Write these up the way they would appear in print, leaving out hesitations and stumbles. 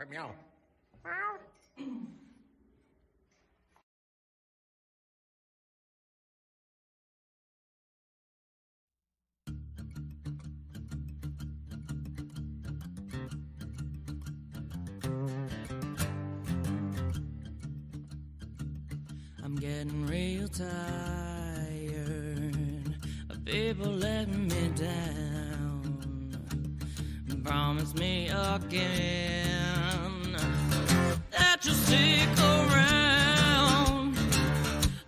Meow. I'm getting real tired of people letting me down. Promise me again that you'll stick around.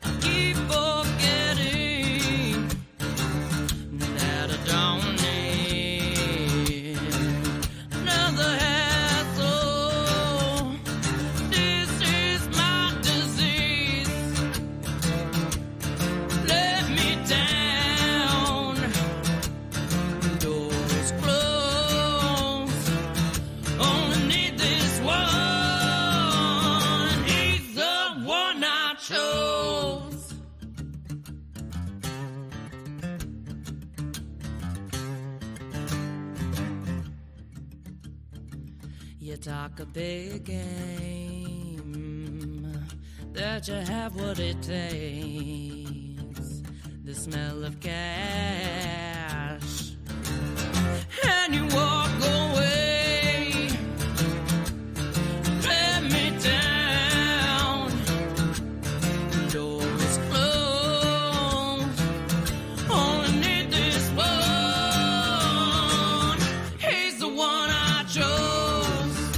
I keep forgetting that I don't need another hassle. This is my disease. Let me down. Doors closed. Only need this one. He's the one I chose. You talk a big game, that you have what it takes. The smell of cash, and you walk away. Let me down. Doors closed. Only need this one. He's the one I chose.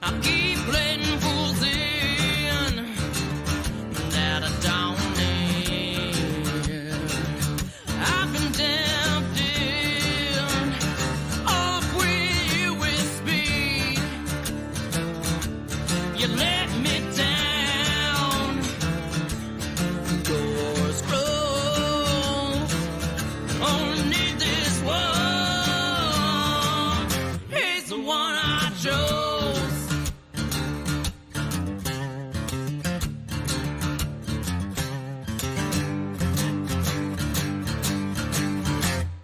I keep letting fools in that I don't need. I've been tempted off with you with speed. You let me down. Doors closed. Only need this one. He's the one I chose.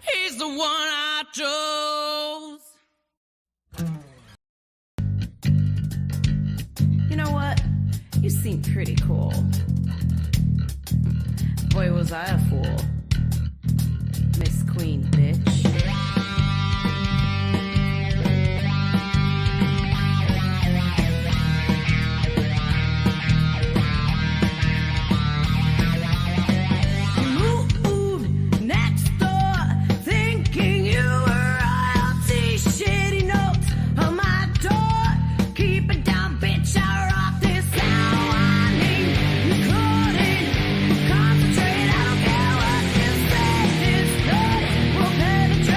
He's the one I chose. You know what? You seem pretty cool. Boy, was I a fool. Miss Queen, bitch. You moved next door, thinking you were royalty. Shitty notes on my door. Keep it down, bitch. I rock this how I need. You couldn't concentrate. I don't care what you say. This noise will penetrate.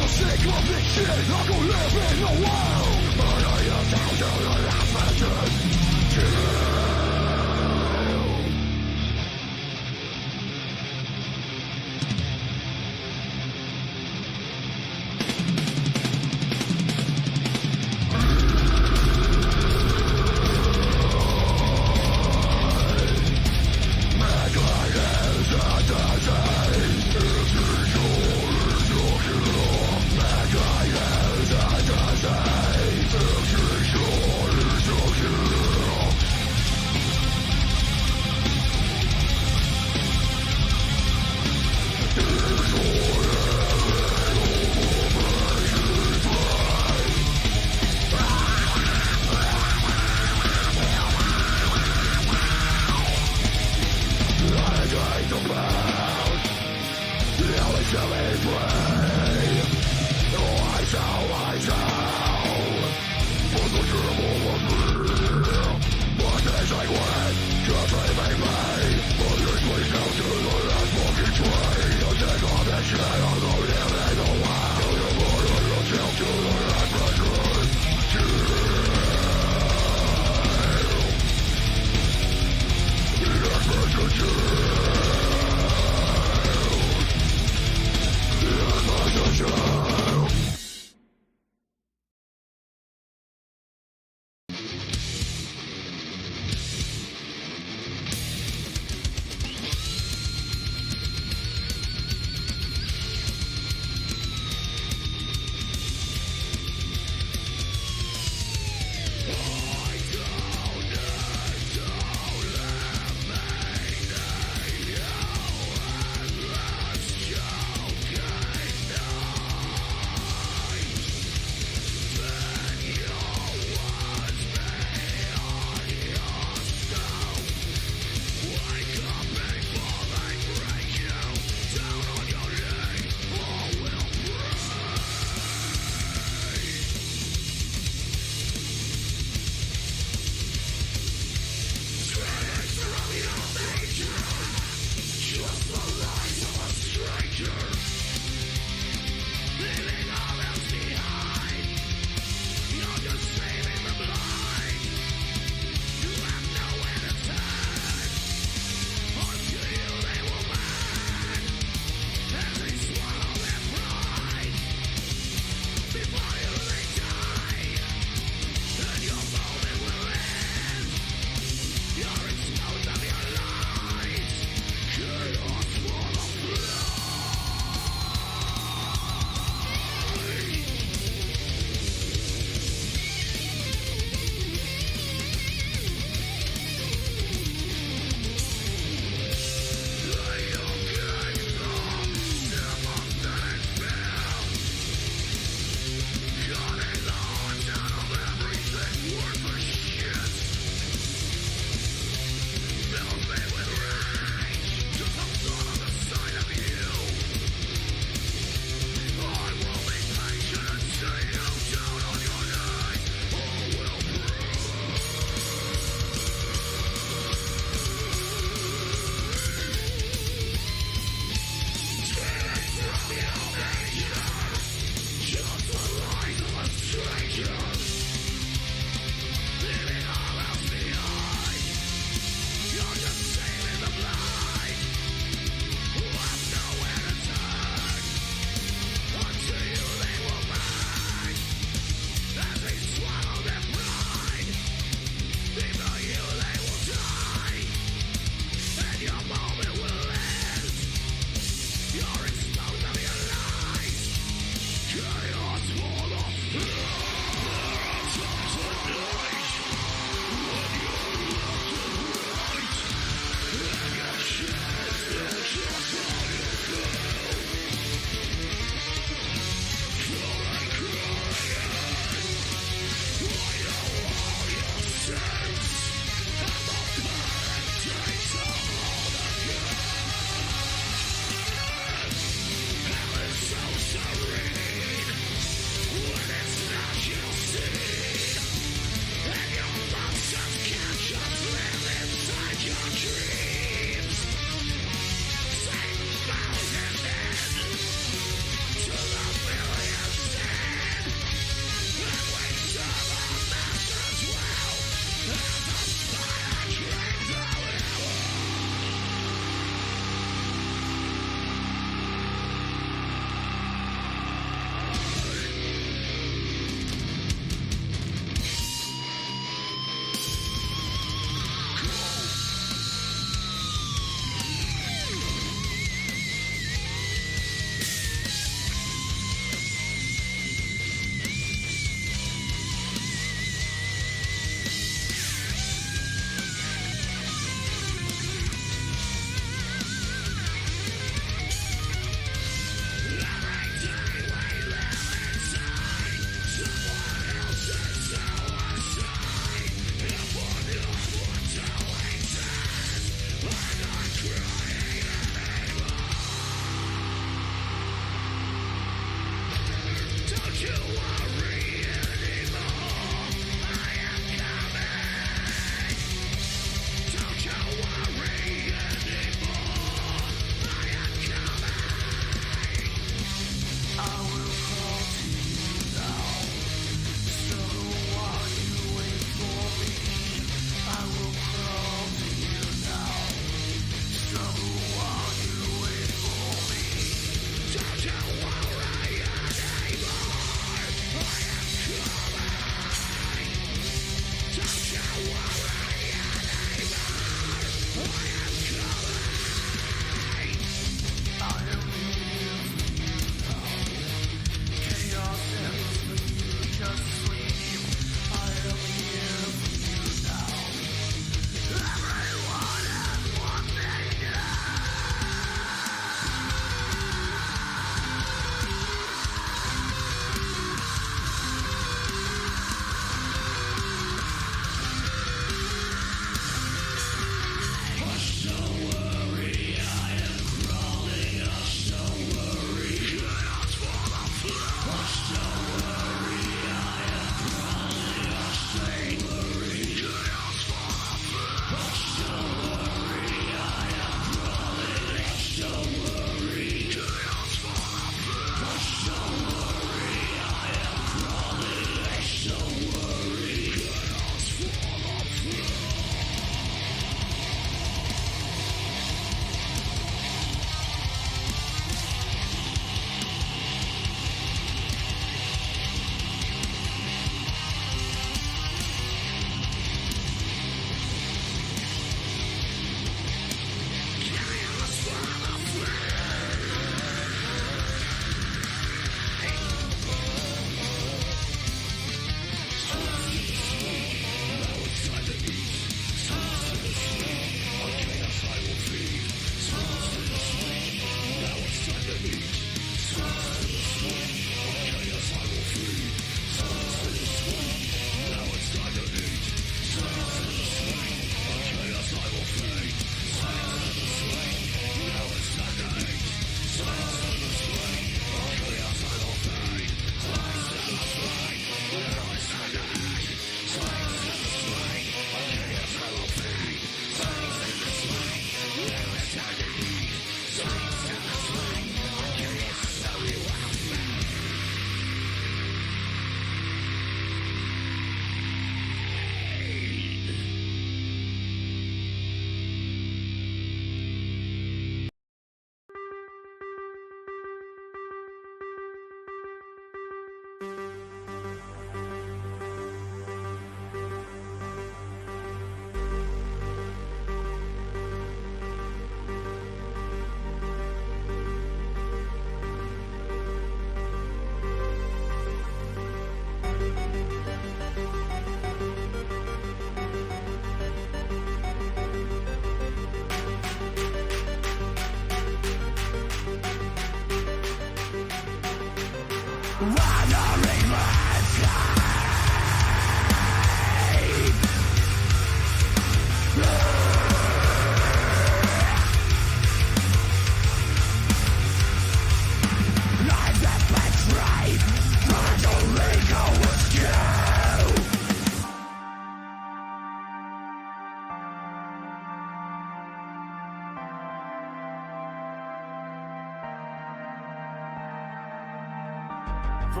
for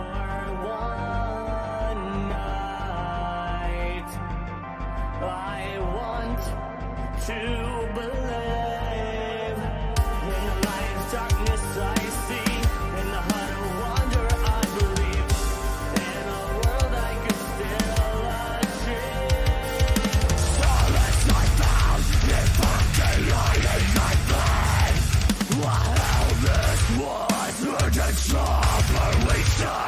one night. I want to believe in the light of darkness I see, in the heart of wonder I believe, in a world I could still achieve. Solace I found in fucking island I bled. While this was urgent suffer we say.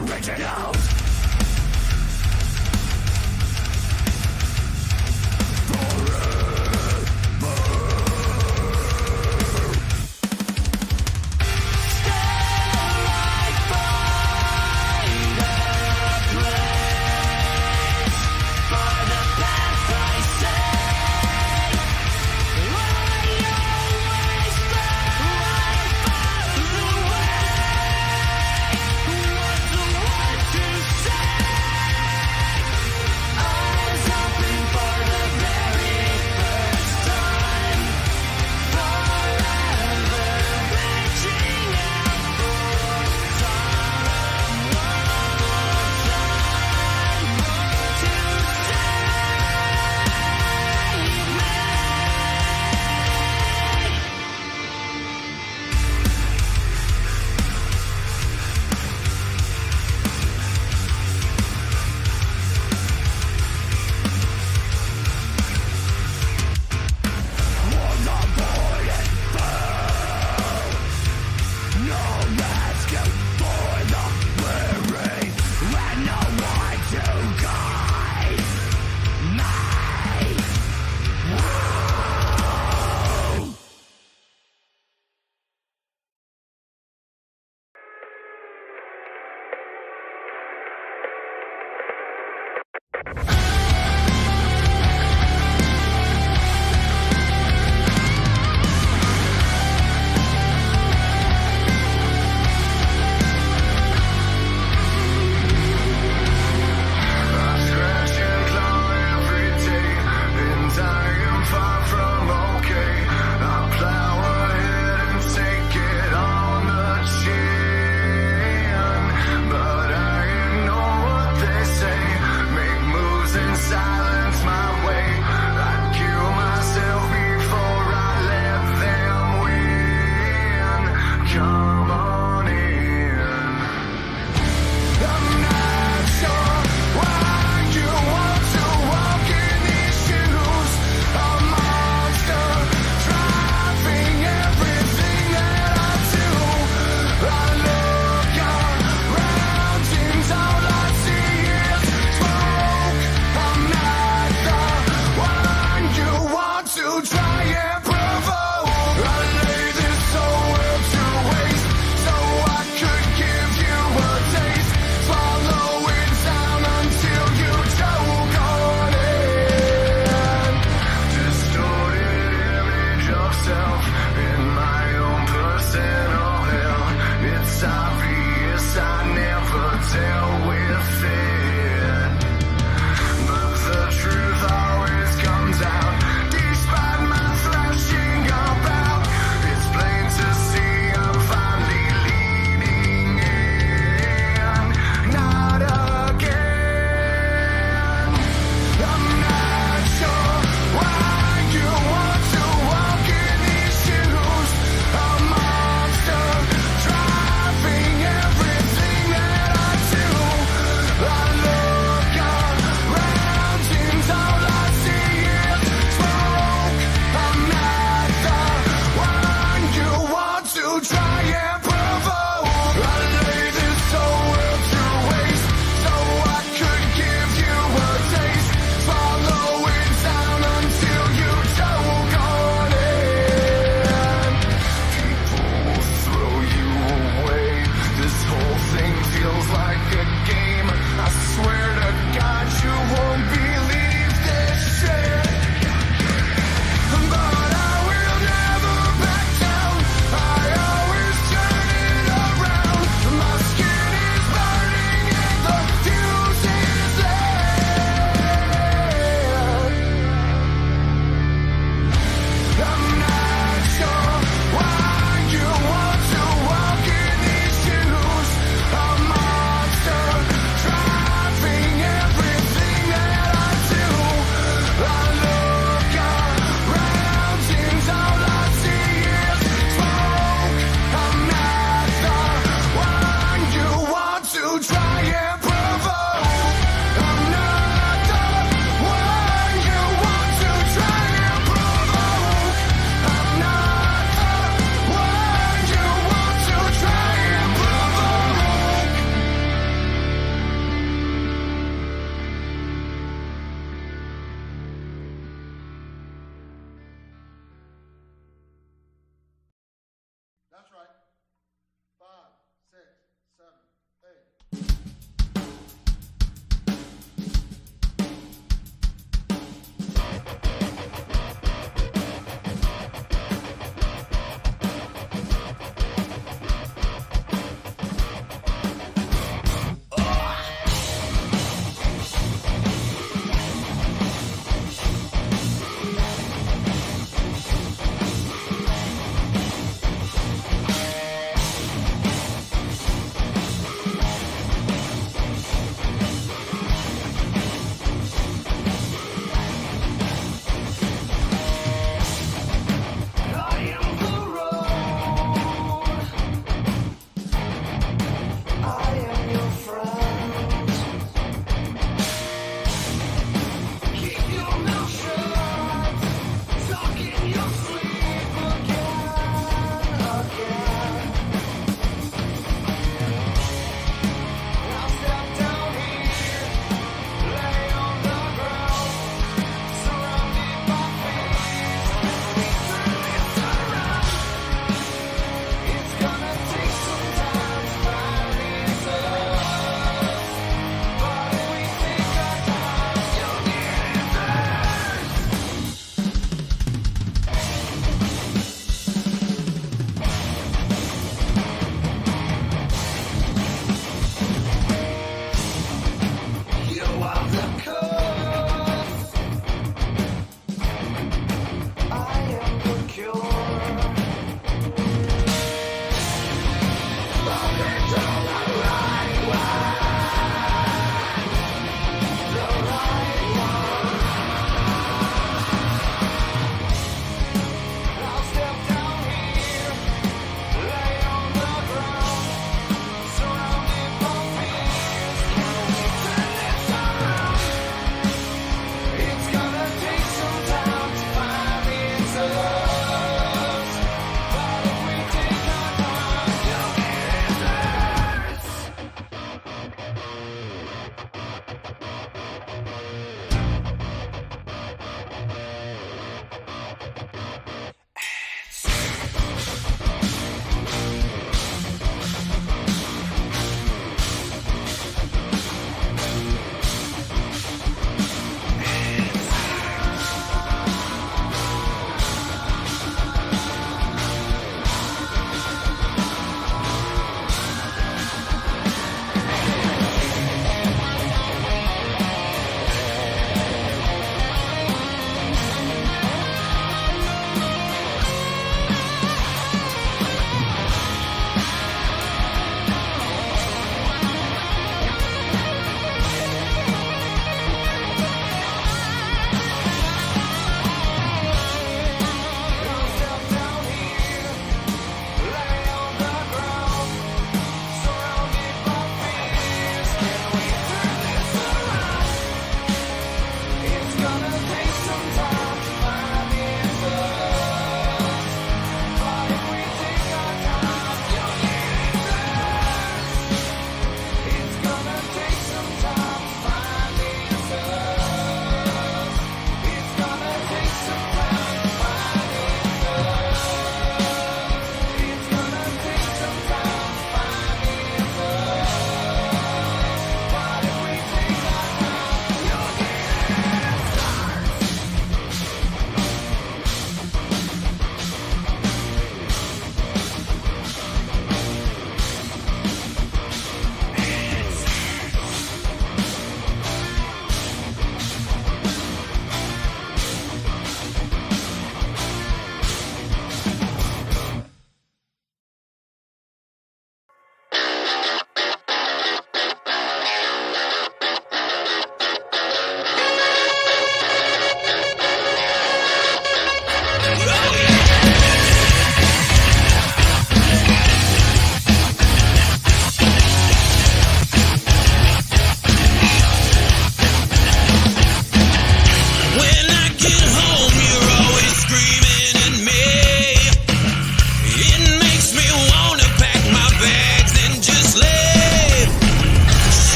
Originals. To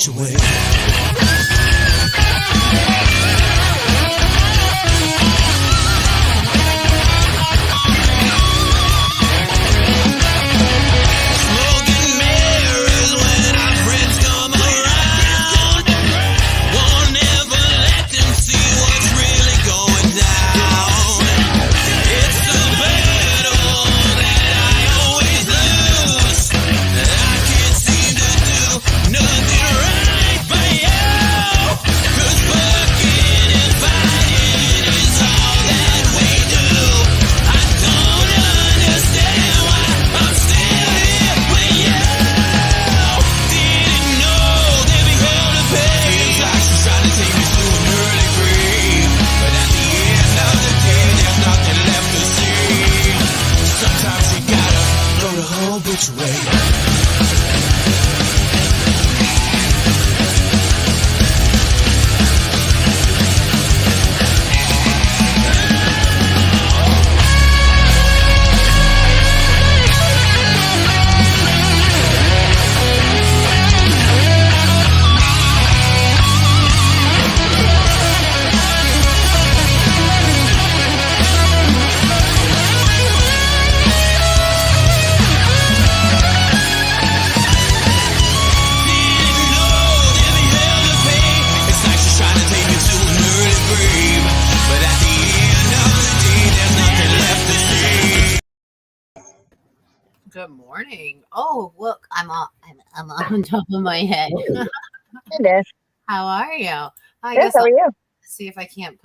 bitch away. Smoking mirrors when our friends come around. Won't ever let them see what's really going down. It's a battle that I always lose. I can't seem to do nothing right by you. 'Cause fucking and fighting is all that we do. I don't understand why I'm still here with you. Didn't know there'd be hell to pay. Feels like she's trying to take me to an early grave, but at the end of the day, there's nothing left to see. Sometimes you gotta throw the whole bitch away. Didn't know there'd be hell to pay. It's like she's trying to take me to an early grave, but at the end of the day, there's nothing left to see. Good morning. Oh, look, I'm on top of my head. Hey, How are you? I Good, guess how I'll are you? see if I can't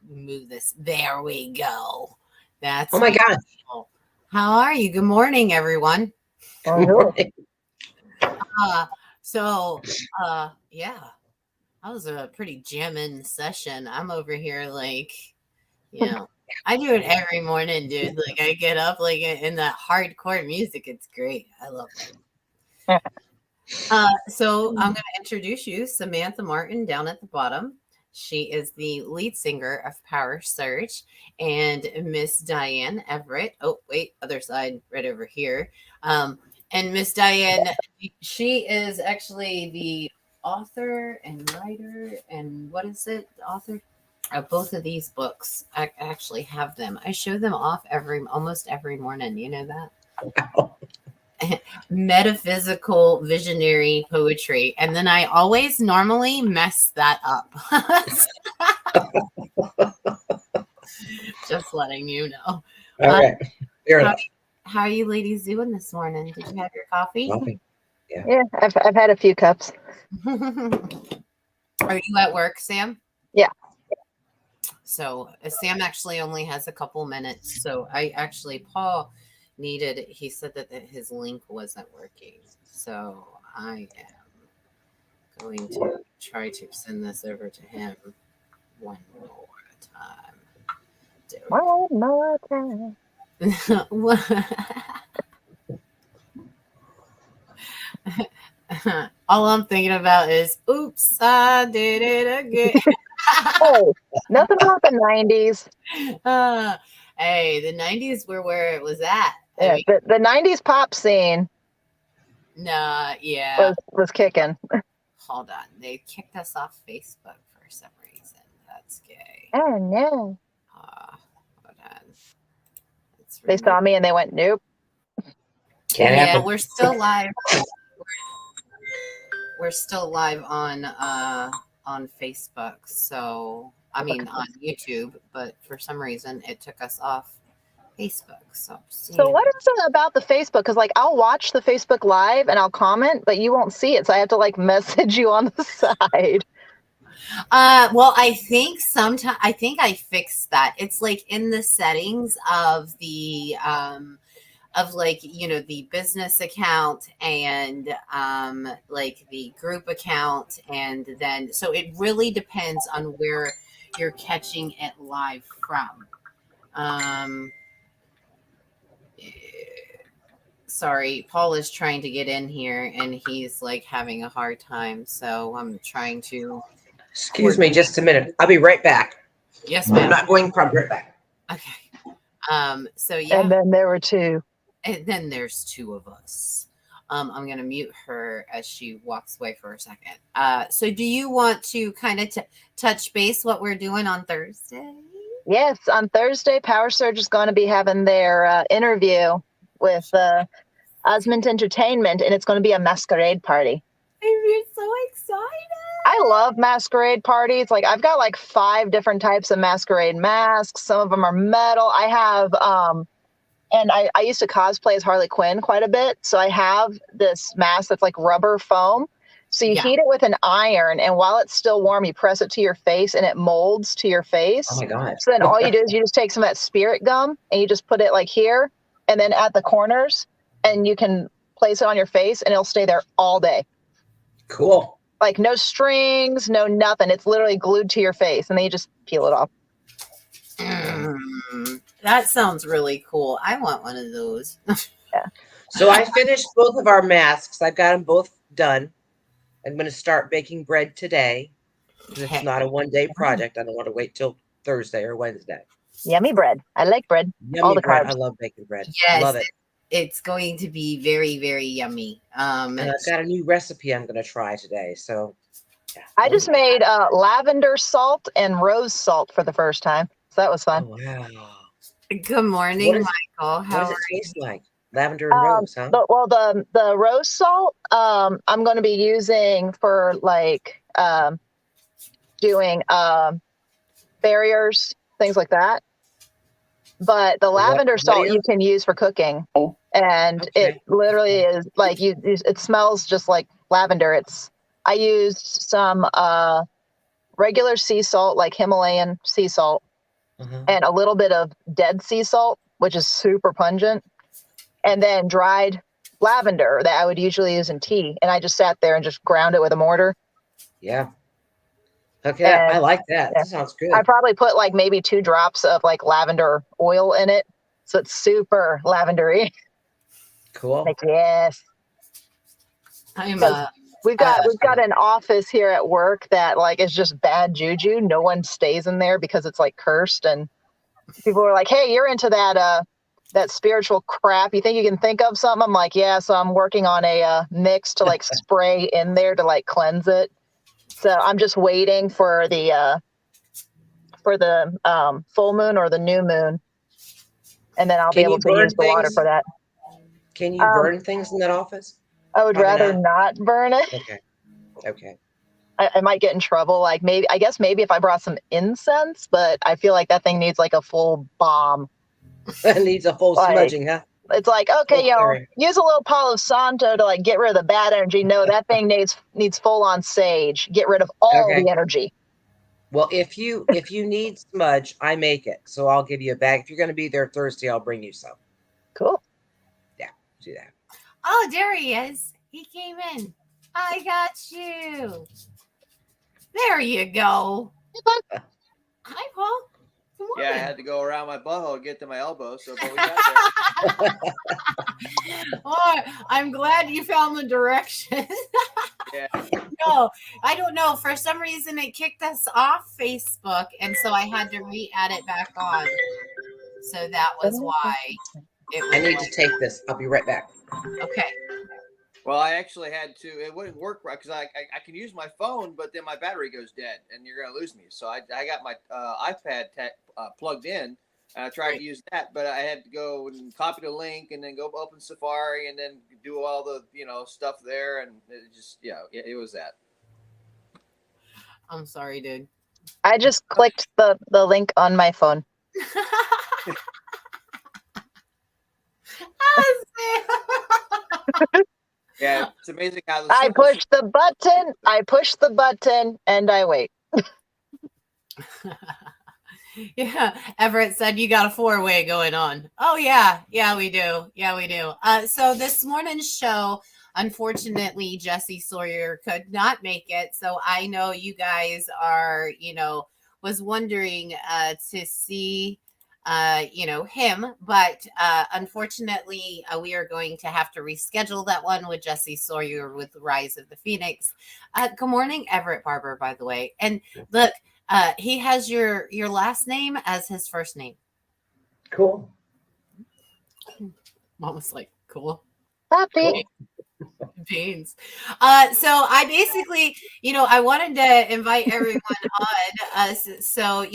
move this. There we go. That's Oh my God. wonderful. How are you? Good morning, everyone. Bonjour. Yeah, that was a pretty jamming session. I'm over here like, you know, I do it every morning, dude. Like I get up like in that hardcore music. It's great. I love it. So I'm going to introduce you, Samantha Martin, down at the bottom. She is the lead singer of Power Surge, and Miss Diane Everett. Oh, wait, other side, right over here. And Miss Diane, she is actually the author and writer, and what is it? Author of both of these books. I actually have them. I show them off almost every morning. You know that? Wow. Metaphysical visionary poetry, and then I always normally mess that up. Just letting you know. All right. Fair enough. How are you ladies doing this morning? Did you have your coffee? Coffee. Yeah, I've had a few cups. Are you at work, Sam? Yeah. So Sam actually only has a couple minutes. So Paul he said that his link wasn't working. So I am going to try to send this over to him one more time. One more time. All I'm thinking about is, oops, I did it again. Oh, nothing about the 90s. Hey, the 90s were where it was at. Yeah, the 90s pop scene Yeah. was kicking. Hold on. They kicked us off Facebook for some reason. That's gay. Oh, no. Hold on. They saw me and they went, nope. Can't Yeah, happen. we're still live. We're still live on Facebook. So, I mean, on YouTube, but for some reason it took us off Facebook. So what is it about the Facebook? Because like I'll watch the Facebook Live and I'll comment, but you won't see it. So I have to like message you on the side. Well, I think I fixed that. It's like in the settings of the of like, you know, the business account and like the group account, and then so it really depends on where you're catching it live from. Sorry, Paul is trying to get in here and he's like having a hard time, so I'm trying to. Excuse me just a minute. I'll be right back. Yes, I'm ma'am. not going to right back. Okay. So yeah. And then there were two. And then there's two of us. I'm going to mute her as she walks away for a second. So do you want to kind of touch base what we're doing on Thursday? Yes, on Thursday, Power Surge is going to be having their interview with Osment's Entertainment, and it's going to be a masquerade party. I'm so excited. I love masquerade parties. Like, I've got like 5 different types of masquerade masks. Some of them are metal. I have, and I used to cosplay as Harley Quinn quite a bit. So I have this mask that's like rubber foam. So you heat it with an iron, and while it's still warm, you press it to your face, and it molds to your face. Oh my God. So then all you do is you just take some of that spirit gum, and you just put it like here, and then at the corners, and you can place it on your face, and it'll stay there all day. Cool. Like no strings, no nothing. It's literally glued to your face, and then you just peel it off. That sounds really cool. I want one of those. So I finished both of our masks. I've got them both done. I'm going to start baking bread today. It's not a one-day project. I don't want to wait till Thursday or Wednesday. Yummy bread. I like bread. Yummy all the bread. carbs. I love baking bread. Yes, Love it. It's going to be very, very yummy. And I've got a new recipe I'm going to try today. So yeah. I just made lavender salt and rose salt for the first time. So that was fun. Oh, wow. Good morning, What is- Michael. What How does are it you? taste like? Lavender and rose, huh? The rose salt, I'm going to be using for like doing barriers, things like that. But the lavender what salt are you you- can use for cooking, and Okay. it literally is like it smells just like lavender. I used some regular sea salt, like Himalayan sea salt, Uh-huh. and a little bit of dead sea salt, which is super pungent, and then dried lavender that I would usually use in tea. And I just sat there and just ground it with a mortar. Yeah. Okay, And, I like that. yeah. That sounds good. I probably put like maybe 2 drops of like lavender oil in it. So it's super lavendery. Cool. Like, yes. I'm We've got an office here at work that like is just bad juju. No one stays in there because it's like cursed, and people are like, "Hey, you're into that spiritual crap. You think you can think of something?" I'm like, "Yeah." So I'm working on a mix to like spray in there to like cleanse it. So I'm just waiting for the full moon or the new moon, and then I'll be Can able you to burn use the water things? for that. Can you burn things in that office? I would Probably rather not burn it. Okay. Okay. I might get in trouble. Like maybe if I brought some incense, but I feel like that thing needs like a full bomb. That needs a full Like, smudging, huh? It's like, okay, Okay. use a little Palo Santo to like get rid of the bad energy. No, that thing needs full on sage. Get rid of all Okay. the energy. Well, if you need smudge, I make it. So I'll give you a bag. If you're going to be there Thursday, I'll bring you some. Cool. Yeah, do that. Oh, there he is. He came in. I got you. There you go. Hi, Paul. Good Yeah, I morning. had to go around my butthole to get to my elbow. So, but we got there. Oh, I'm glad you found the directions. Yeah. No, I don't know. For some reason, it kicked us off Facebook, and so I had to re-add it back on. So that was why it was I need to take this. I'll be right back. okay. Well, I actually had to. It wouldn't work right because I can use my phone, but then my battery goes dead, and you're gonna lose me. So I got my iPad plugged in. And I tried to use that, but I had to go and copy the link, and then go open Safari, and then do all the stuff there, and it just it was that. I'm sorry, dude. I just clicked the link on my phone. Yeah, it's amazing how the I simple push the button, and I wait. Yeah, Everett said you got a 4-way going on. Oh yeah, we do. So this morning's show, unfortunately, Jessee Sawyer could not make it. So I know you guys are, was wondering to see, him, but unfortunately, we are going to have to reschedule that one with Jessee Sawyer with Rise of the Phoenix. Good morning, Everett Barber, by the way. And look. He has your last name as his first name. Cool. Mom was like, cool. Happy. Beans. So I basically, I wanted to invite everyone on, so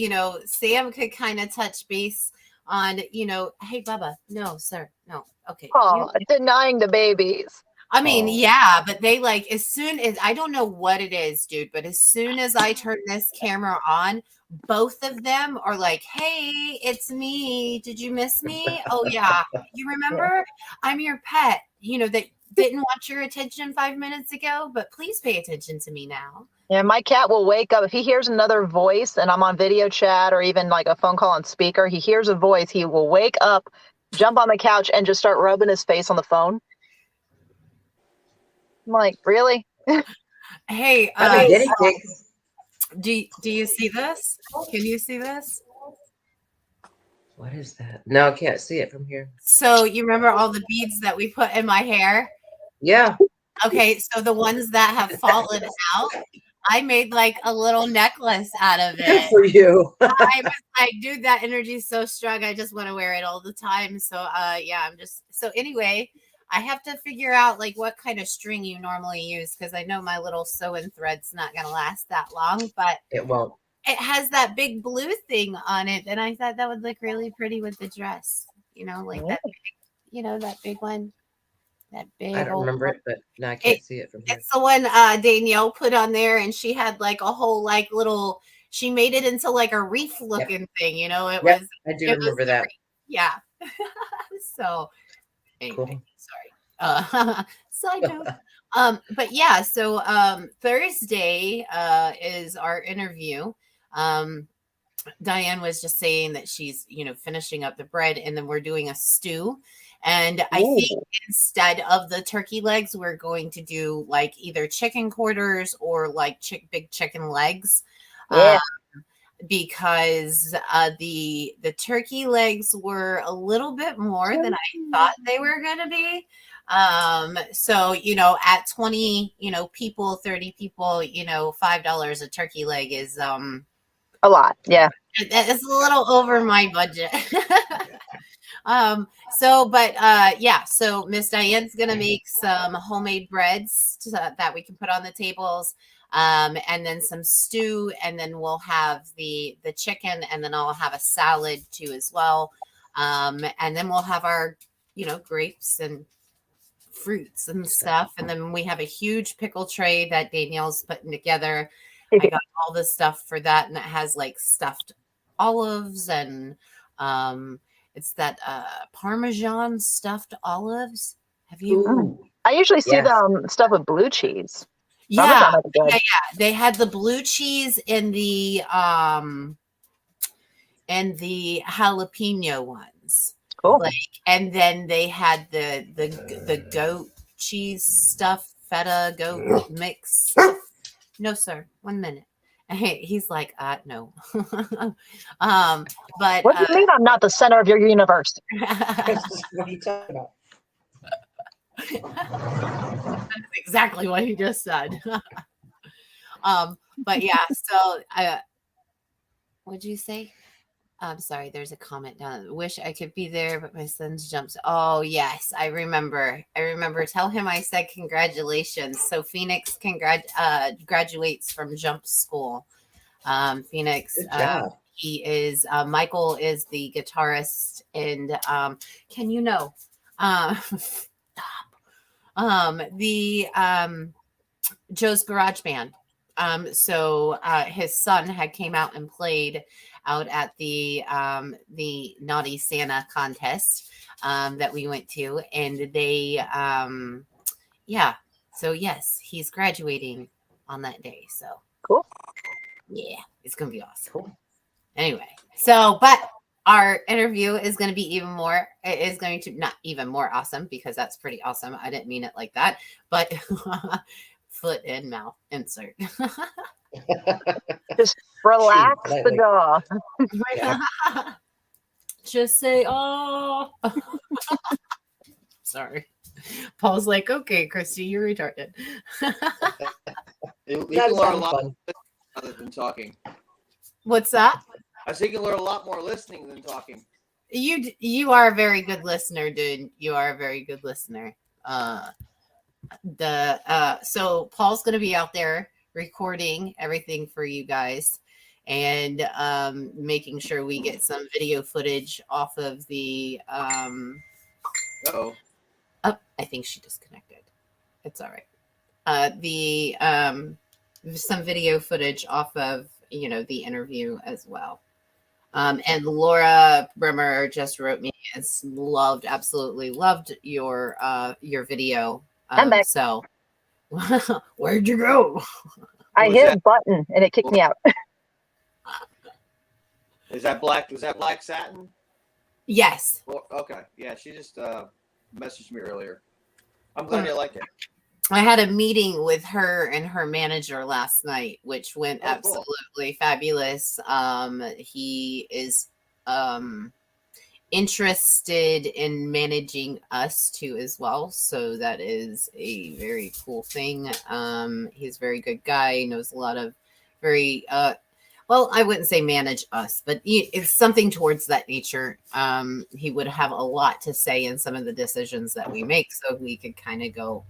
Sam could kind of touch base on, hey Bubba, no sir, no, okay. Oh, denying the babies. I mean, Oh. yeah, but they like as soon as I don't know what it is, dude, but as soon as I turn this camera on, both of them are like, "Hey, it's me. Did you miss me? Oh yeah, you remember? I'm your pet. That didn't want your attention 5 minutes ago, but please pay attention to me now." Yeah, my cat will wake up if he hears another voice and I'm on video chat or even like a phone call on speaker. He hears a voice. He will wake up, jump on the couch, and just start rubbing his face on the phone. I'm like, really? Hey, I'm a guinea pig. do you see this? Can you see this? What is that? No, I can't see it from here. So you remember all the beads that we put in my hair? Yeah. Okay, so the ones that have fallen out, I made like a little necklace out of Good it. for you. I was like, dude, that energy is so strong. I just want to wear it all the time. So yeah, so anyway, I have to figure out like what kind of string you normally use because I know my little sewing thread's not gonna last that long, but It won't. it has that big blue thing on it, and I thought that would look really pretty with the dress. Like that big, that big one. That big I don't old remember one. it, but no, I can't see it from here. It's the one Danielle put on there, and she had like a whole like little. She made it into like a reef looking thing. It Yep, was. I do It was remember that. yeah. So anyway, Cool. sorry. Side note. But yeah, so Thursday is our interview. Diane was just saying that she's, finishing up the bread, and then we're doing a stew. And I think instead of the turkey legs, we're going to do like either chicken quarters or like big chicken legs. Yeah. Because the turkey legs were a little bit more than I thought they were going to be. So, at 20, people, 30 people, $5 a turkey leg is A lot. Yeah. it's a little over my budget. So Miss Diane's gonna make some homemade breads that we can put on the tables, and then some stew, and then we'll have the chicken, and then I'll have a salad too as well, and then we'll have our grapes and fruits and stuff, and then we have a huge pickle tray that Danielle's putting together. I got all the stuff for that, and it has like stuffed olives and it's that Parmesan stuffed olives. Have you? I usually see them stuff with blue cheese. Yeah, Parmesan would be good. They had the blue cheese in the jalapeno ones. Cool. And then they had the goat cheese stuff, feta goat mix. No, sir. 1 minute. He's like, no. But What do you mean I'm not the center of your universe? What are you talking about? That's exactly what he just said. But yeah, so what'd you say? I'm sorry, there's a comment down. Wish I could be there, but my son's jumps. Oh yes, I remember. Tell him I said congratulations. So Phoenix graduates from jump school. Phoenix, Good job. he is Michael is the guitarist, and can you know the Joe's Garage Band. So his son had came out and played out at the Naughty Santa contest that we went to, and they so yes, he's graduating on that day. So cool. Yeah, it's gonna be awesome. Cool. Anyway, so but our interview is going to be even more. It is going to not even more awesome because that's pretty awesome. I didn't mean it like that, but foot in mouth insert. Just relax the jaw. Just say, oh. Sorry. Paul's like, okay, Christy, you're retarded. You That's can learn a fun. lot other than talking. What's that? I think you can learn a lot more listening than talking. You are a very good listener, dude. You are a very good listener. So Paul's going to be out there recording everything for you guys and making sure we get some video footage off of the Oh, oh, I think she disconnected. It's all right. Some video footage off of the interview as well. And Laura Bremer just wrote me and absolutely loved your video. I'm back. So where'd you go? I was hit that? a button and it kicked me out. Is that black? Was that black satin? Yes. Well, okay. Yeah, she just messaged me earlier. I'm glad you like it. I had a meeting with her and her manager last night, which went Oh, cool. absolutely fabulous. He is interested in managing us too as well, so that is a very cool thing. He's a very good guy. He knows a lot of very well, I wouldn't say manage us, but it's something towards that nature. He would have a lot to say in some of the decisions that we make, so we could kind of go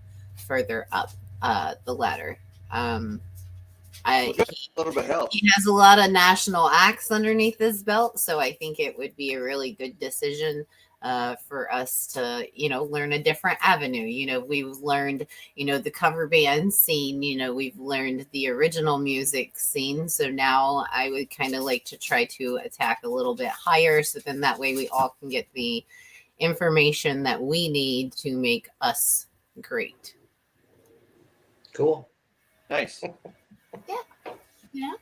further up the ladder. A little bit helps. He has a lot of national acts underneath his belt, so I think it would be a really good decision for us to, learn a different avenue. We've learned, the cover band scene, we've learned the original music scene. So now I would kind of like to try to attack a little bit higher. So then that way we all can get the information that we need to make us great. Cool. Nice. Yeah.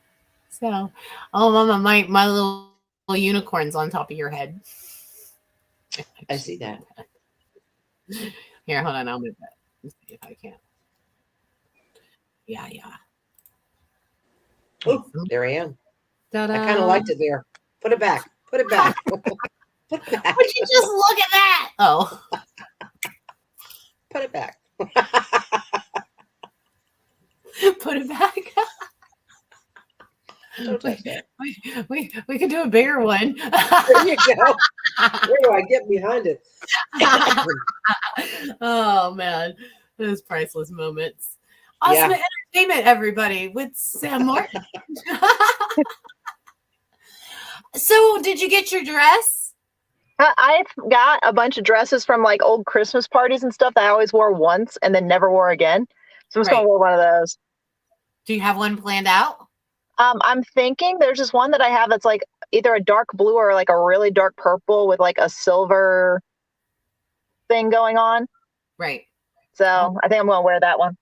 So, oh, Mama, my little unicorn's on top of your head. I see that. Here, hold on. I'll move that. Let's see if I can. Yeah. Oh, there I am. Ta-da. I kind of liked it there. Put it back. Put it back. Put it back. Would you just look at that? Oh. Put it back. Put it back. Don't touch that. We could do a bigger one. There you go. Where do I get behind it? Oh man, those priceless moments. Awesome entertainment, everybody, with Sam Martin. So, did you get your dress? I've got a bunch of dresses from like old Christmas parties and stuff that I always wore once and then never wore again. So I'm just gonna wear one of those. Do you have one planned out? I'm thinking there's just one that I have that's like either a dark blue or like a really dark purple with like a silver thing going on. Right. So I think I'm gonna wear that one.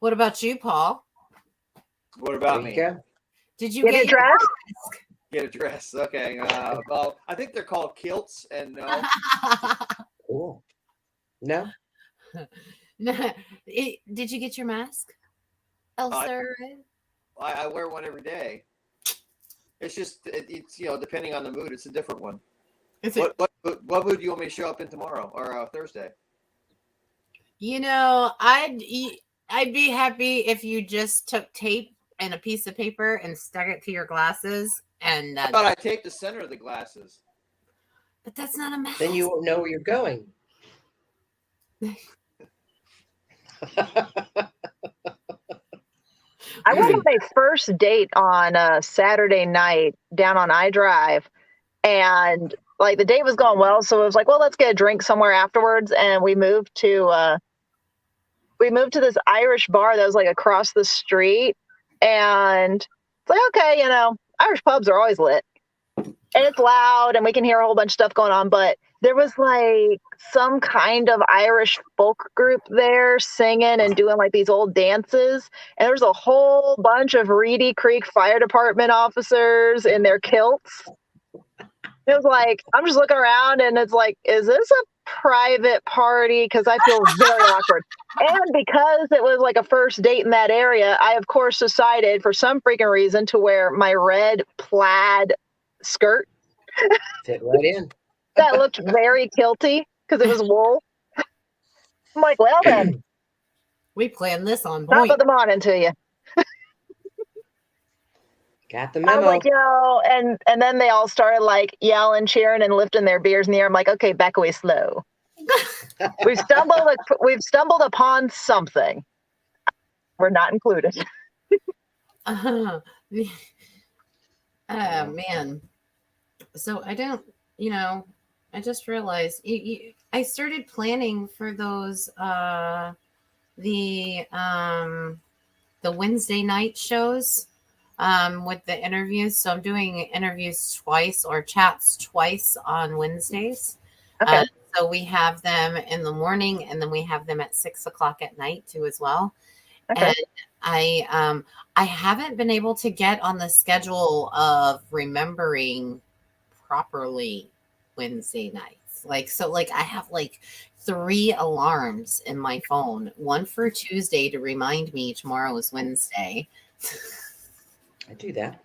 What about you, Paul? What about me? Did you Get get a dress? Get a dress. Okay. Well, I think they're called kilts, and no. Cool. No? Did you get your mask, Elsa? I wear one every day. It's just it's depending on the mood, it's a different one. What mood do you want me to show up in tomorrow or Thursday? I'd be happy if you just took tape and a piece of paper and stuck it to your glasses. And How about I tape the center of the glasses? But that's not a mask. Then you won't know where you're going. I went on my first date on a Saturday night down on iDrive, and like the date was going well, so it was like, well, let's get a drink somewhere afterwards, and we moved to this Irish bar that was like across the street, and it's like, okay, Irish pubs are always lit, and it's loud, and we can hear a whole bunch of stuff going on, but there was like some kind of Irish folk group there singing and doing like these old dances. And there was a whole bunch of Reedy Creek Fire Department officers in their kilts. It was like, I'm just looking around and it's like, is this a private party? Because I feel very awkward. And because it was like a first date in that area, I, of course, decided for some freaking reason to wear my red plaid skirt. Fit right in. That looked very kilty because it was wool. I'm like, well then. We planned this on Top point. of the morning to you. Got the I was memo. like, and then they all started like yelling, cheering, and lifting their beers in the air. I'm like, okay, back away slow. We've stumbled upon something. We're not included. Oh man. So I don't, I just realized I started planning for those the Wednesday night shows with the interviews. So I'm doing interviews twice or chats twice on Wednesdays. Okay. So we have them in the morning and then we have them at 6:00 at night too as well. Okay. And I haven't been able to get on the schedule of remembering properly Wednesday nights. Like I have like 3 alarms in my phone. One for Tuesday to remind me tomorrow is Wednesday. I do that.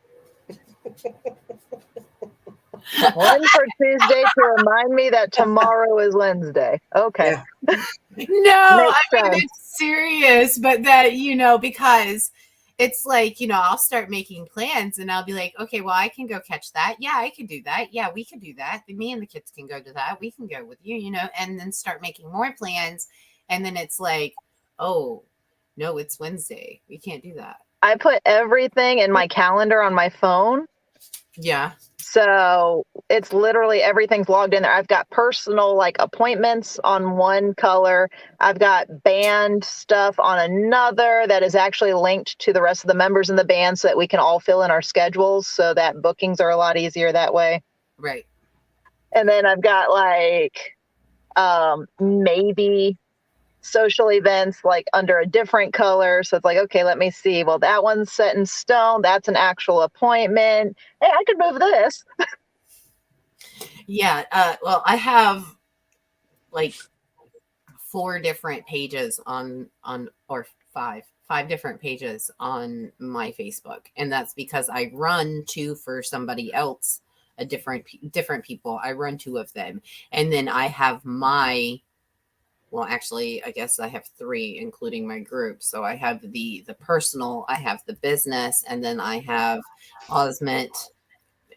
One for Tuesday to remind me that tomorrow is Wednesday. Okay. Yeah. No, Makes I mean sense. it's serious, but that because it's like, I'll start making plans and I'll be like, okay, well, I can go catch that. Yeah, I can do that. Yeah, we can do that. Me and the kids can go to that. We can go with you, and then start making more plans. And then it's like, oh, no, it's Wednesday. We can't do that. I put everything in my calendar on my phone. Yeah. So it's literally everything's logged in there. I've got personal like appointments on one color. I've got band stuff on another that is actually linked to the rest of the members in the band so that we can all fill in our schedules so that bookings are a lot easier that way. Right. And then I've got like maybe social events like under a different color. So it's like, okay, let me see. Well, that one's set in stone. That's an actual appointment. Hey, I could move this. Yeah. Well, I have like 4 different pages or five different pages on my Facebook. And that's because I run 2 for somebody else, different people. I run 2 of them. And then I have well, actually, I guess I have 3, including my group. So I have the personal, I have the business, and then I have Osment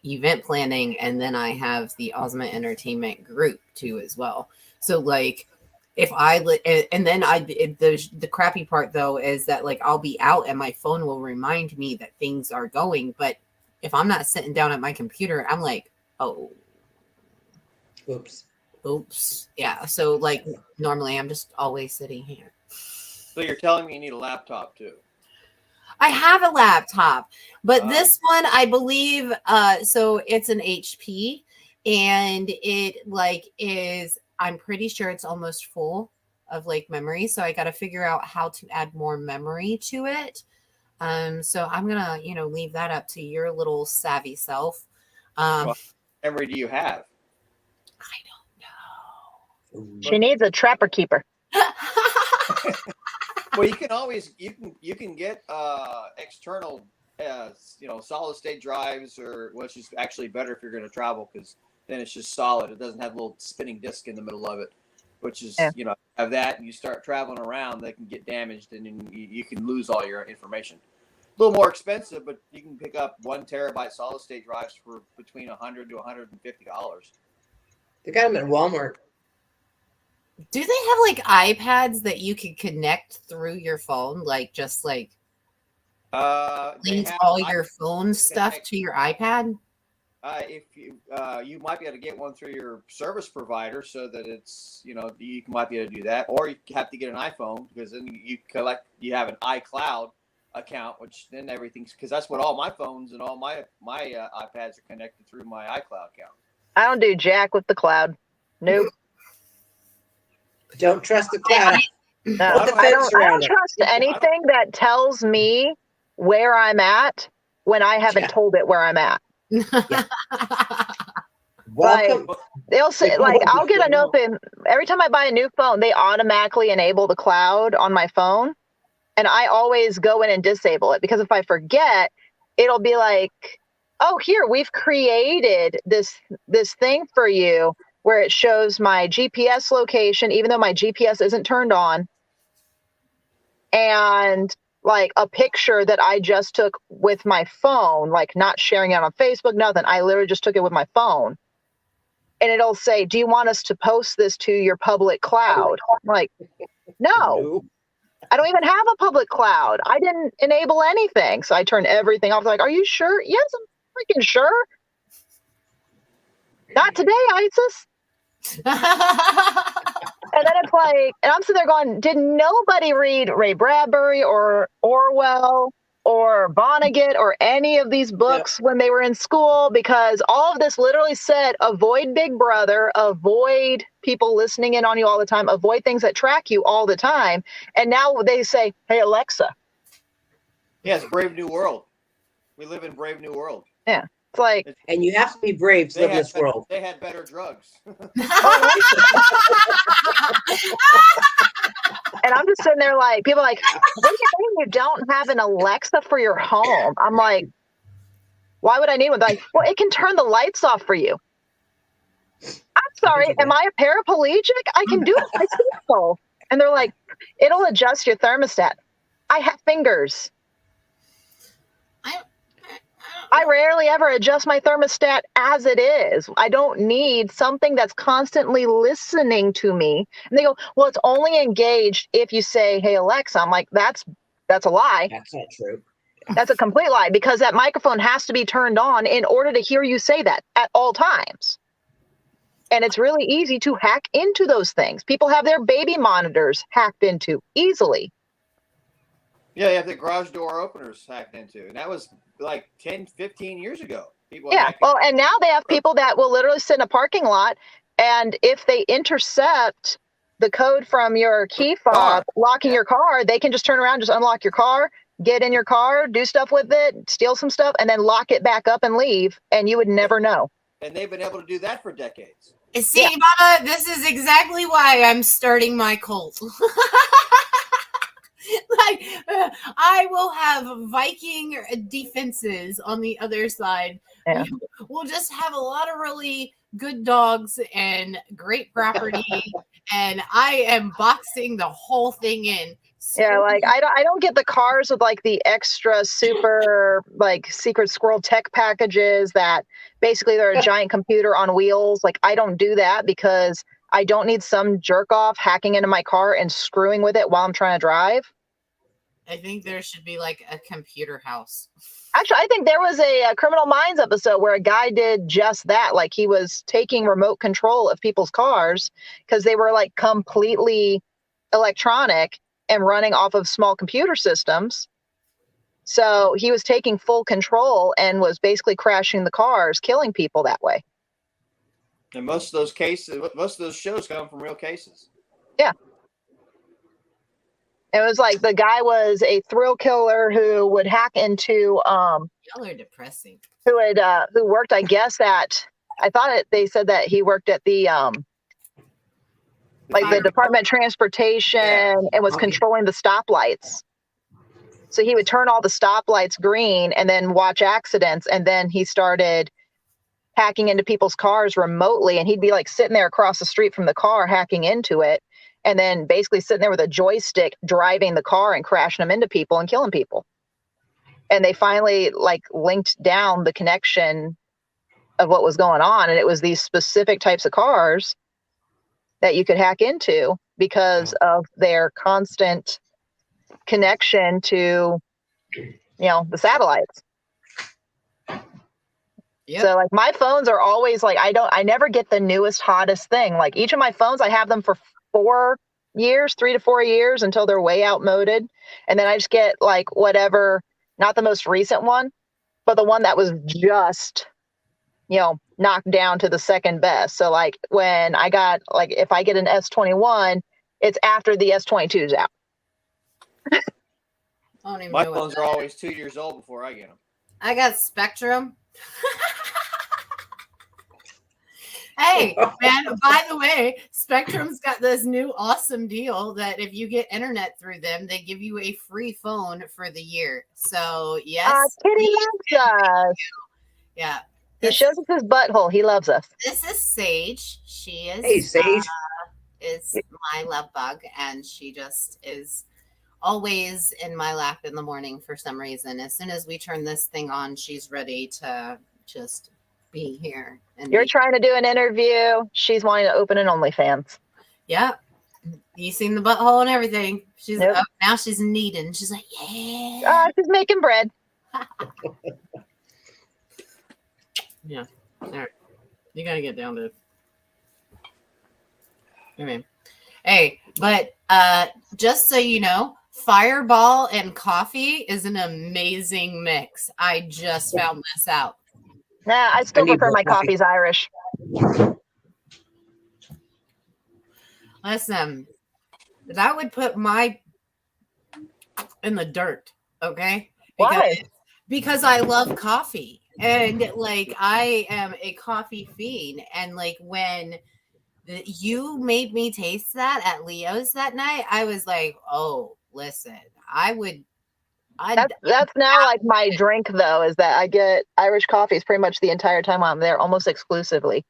event planning, and then I have the Osment entertainment group too as well. So like, if and then the crappy part though is that like I'll be out and my phone will remind me that things are going, but if I'm not sitting down at my computer, I'm like, oh, oops. Yeah. So like normally I'm just always sitting here. So you're telling me you need a laptop too? I have a laptop, but this one I believe so it's an HP and it like is, I'm pretty sure it's almost full of like memory. So I got to figure out how to add more memory to it. So I'm gonna, leave that up to your little savvy self. What memory do you have? I don't know. She needs a trapper keeper. Well, you can always you can get external solid state drives, or which is actually better if you're going to travel because then it's just solid. It doesn't have a little spinning disc in the middle of it, which is have that and you start traveling around, they can get damaged and then you can lose all your information. A little more expensive, but you can pick up 1 terabyte solid state drives for between $100 to $150. They got them at Walmart. Do they have like iPads that you can connect through your phone? Like just like link all your phone stuff to your iPad? If you might be able to get one through your service provider so that it's, you might be able to do that, or you have to get an iPhone because then you have an iCloud account, which then everything's, because that's what all my phones and all my iPads are connected through my iCloud account. I don't do jack with the cloud. Nope. Don't trust the cloud. No, I don't trust anything that tells me where I'm at when I haven't told it where I'm at. Welcome. Like, they'll say, like, I'll get a note every time I buy a new phone, they automatically enable the cloud on my phone. And I always go in and disable it because if I forget, it'll be like, oh, here, we've created this thing for you where it shows my GPS location, even though my GPS isn't turned on, and like a picture that I just took with my phone, like not sharing it on Facebook, nothing. I literally just took it with my phone. and it'll say, do you want us to post this to your public cloud? I'm like, no, No. I don't even have a public cloud. I didn't enable anything. So I turned everything off. Like, are you sure? Yes, I'm freaking sure. Not today, ISIS. And then it's like, and I'm sitting there going, did nobody read Ray Bradbury or Orwell or Vonnegut or any of these books when they were in school? Because all of this literally said, avoid Big Brother, avoid people listening in on you all the time, avoid things that track you all the time. And now they say, hey, Alexa. Yes, Brave New World. We live in Brave New World. Yeah. It's like, And you have to be brave to live in this world. They had better drugs. and I'm just sitting there like, people are like, what do you mean you don't have an Alexa for your home? I'm like, why would I need one? They're like, well, it can turn the lights off for you. I'm sorry, am I a paraplegic? I can do it myself. And they're like, it'll adjust your thermostat. I have fingers. I rarely ever adjust my thermostat as it is. I don't need something that's constantly listening to me. And they go, well, it's only engaged if you say, hey, Alexa. I'm like, that's a lie. That's not true. That's a complete lie, because that microphone has to be turned on in order to hear you say that at all times. And it's really easy to hack into those things. People have their baby monitors hacked into easily. Yeah, you have the garage door openers hacked into. And that was like 10, 15 years ago. People Well, and now they have people that will literally sit in a parking lot, and if they intercept the code from your key fob locking your car, they can just turn around, just unlock your car, get in your car, do stuff with it, steal some stuff, and then lock it back up and leave, and you would never know. And they've been able to do that for decades. See, Mama, this is exactly why I'm starting my cult. Like, I will have Viking defenses on the other side. Yeah. We'll just have a lot of really good dogs and great property, and I am boxing the whole thing in. Yeah, like I don't get the cars with like the extra super like secret squirrel tech packages that basically they're a giant computer on wheels. Like I don't do that because I don't need some jerk off hacking into my car and screwing with it while I'm trying to drive. I think there should be like a computer house. Actually, I think there was a Criminal Minds episode where a guy did just that. Like he was taking remote control of people's cars because they were like completely electronic and running off of small computer systems. So he was taking full control and was basically crashing the cars, killing people that way. And most of those cases, most of those shows come from real cases. Yeah. It was like the guy was a thrill killer who would hack into Y'all are depressing. who worked, I guess, they said that he worked at the like the Department of Transportation and was controlling the stoplights. So he would turn all the stoplights green and then watch accidents. And then he started hacking into people's cars remotely. And he'd be like sitting there across the street from the car hacking into it. And then basically sitting there with a joystick driving the car and crashing them into people and killing people. And they finally like linked down the connection of what was going on. And it was these specific types of cars that you could hack into because of their constant connection to, the satellites. Yep. So like my phones are always like, I never get the newest, hottest thing. Like each of my phones, I have them for 3 to 4 years until they're way outmoded. And then I just get like whatever, not the most recent one, but the one that was just, knocked down to the second best. So like when I got, like if I get an S21, it's after the S22 is out. My phones are always 2 years old before I get them. I got Spectrum. Hey, man, by the way, Spectrum's got this new awesome deal that if you get internet through them, they give you a free phone for the year. So, yes. Kitty loves us. Yeah. He shows us his butthole. He loves us. This is Sage. She is. Hey, Sage. Is my love bug, and she just is always in my lap in the morning for some reason. As soon as we turn this thing on, she's ready to just be here. And You're trying to do an interview. She's wanting to open an OnlyFans. Yeah. You seen the butthole and everything. She's Nope. now she's kneading. She's like, yeah. She's making bread. Yeah. All right. You gotta get down to. I mean, hey, but just so you know, Fireball and coffee is an amazing mix. I just found this out. Nah, I still need prefer more my coffee. coffee's Irish. Listen, that would put my in the dirt, okay? Why? Because I love coffee. And like I am a coffee fiend. And like when you made me taste that at Leo's that night, I was like, oh, listen, That's now like my drink though, is that I get Irish coffees pretty much the entire time I'm there, almost exclusively.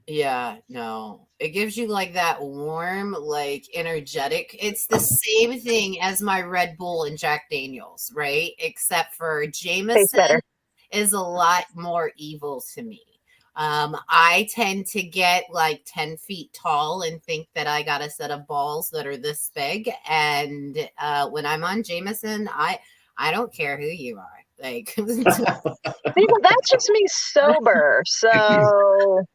Yeah, no. It gives you like that warm, like energetic. It's the same thing as my Red Bull and Jack Daniels, right? Except for Tastes Jameson better. is a lot more evil to me. I tend to get like 10 feet tall and think that I got a set of balls that are this big. And when I'm on Jameson, I don't care who you are. Like, See, but that's just me sober. So well,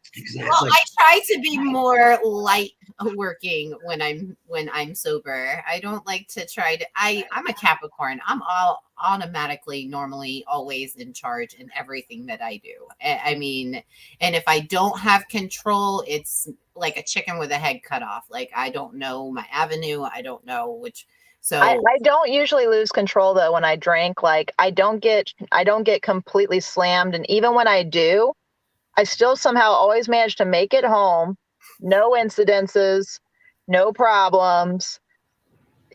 I try to be more light working when I'm sober. I don't like to try to. I'm a Capricorn. I'm all automatically, normally, always in charge in everything that I do. I mean, and if I don't have control, it's like a chicken with a head cut off. Like I don't know my avenue. I don't know which. So I don't usually lose control though when I drink. Like I don't get completely slammed, and even when I do, I still somehow always manage to make it home. No incidences, no problems.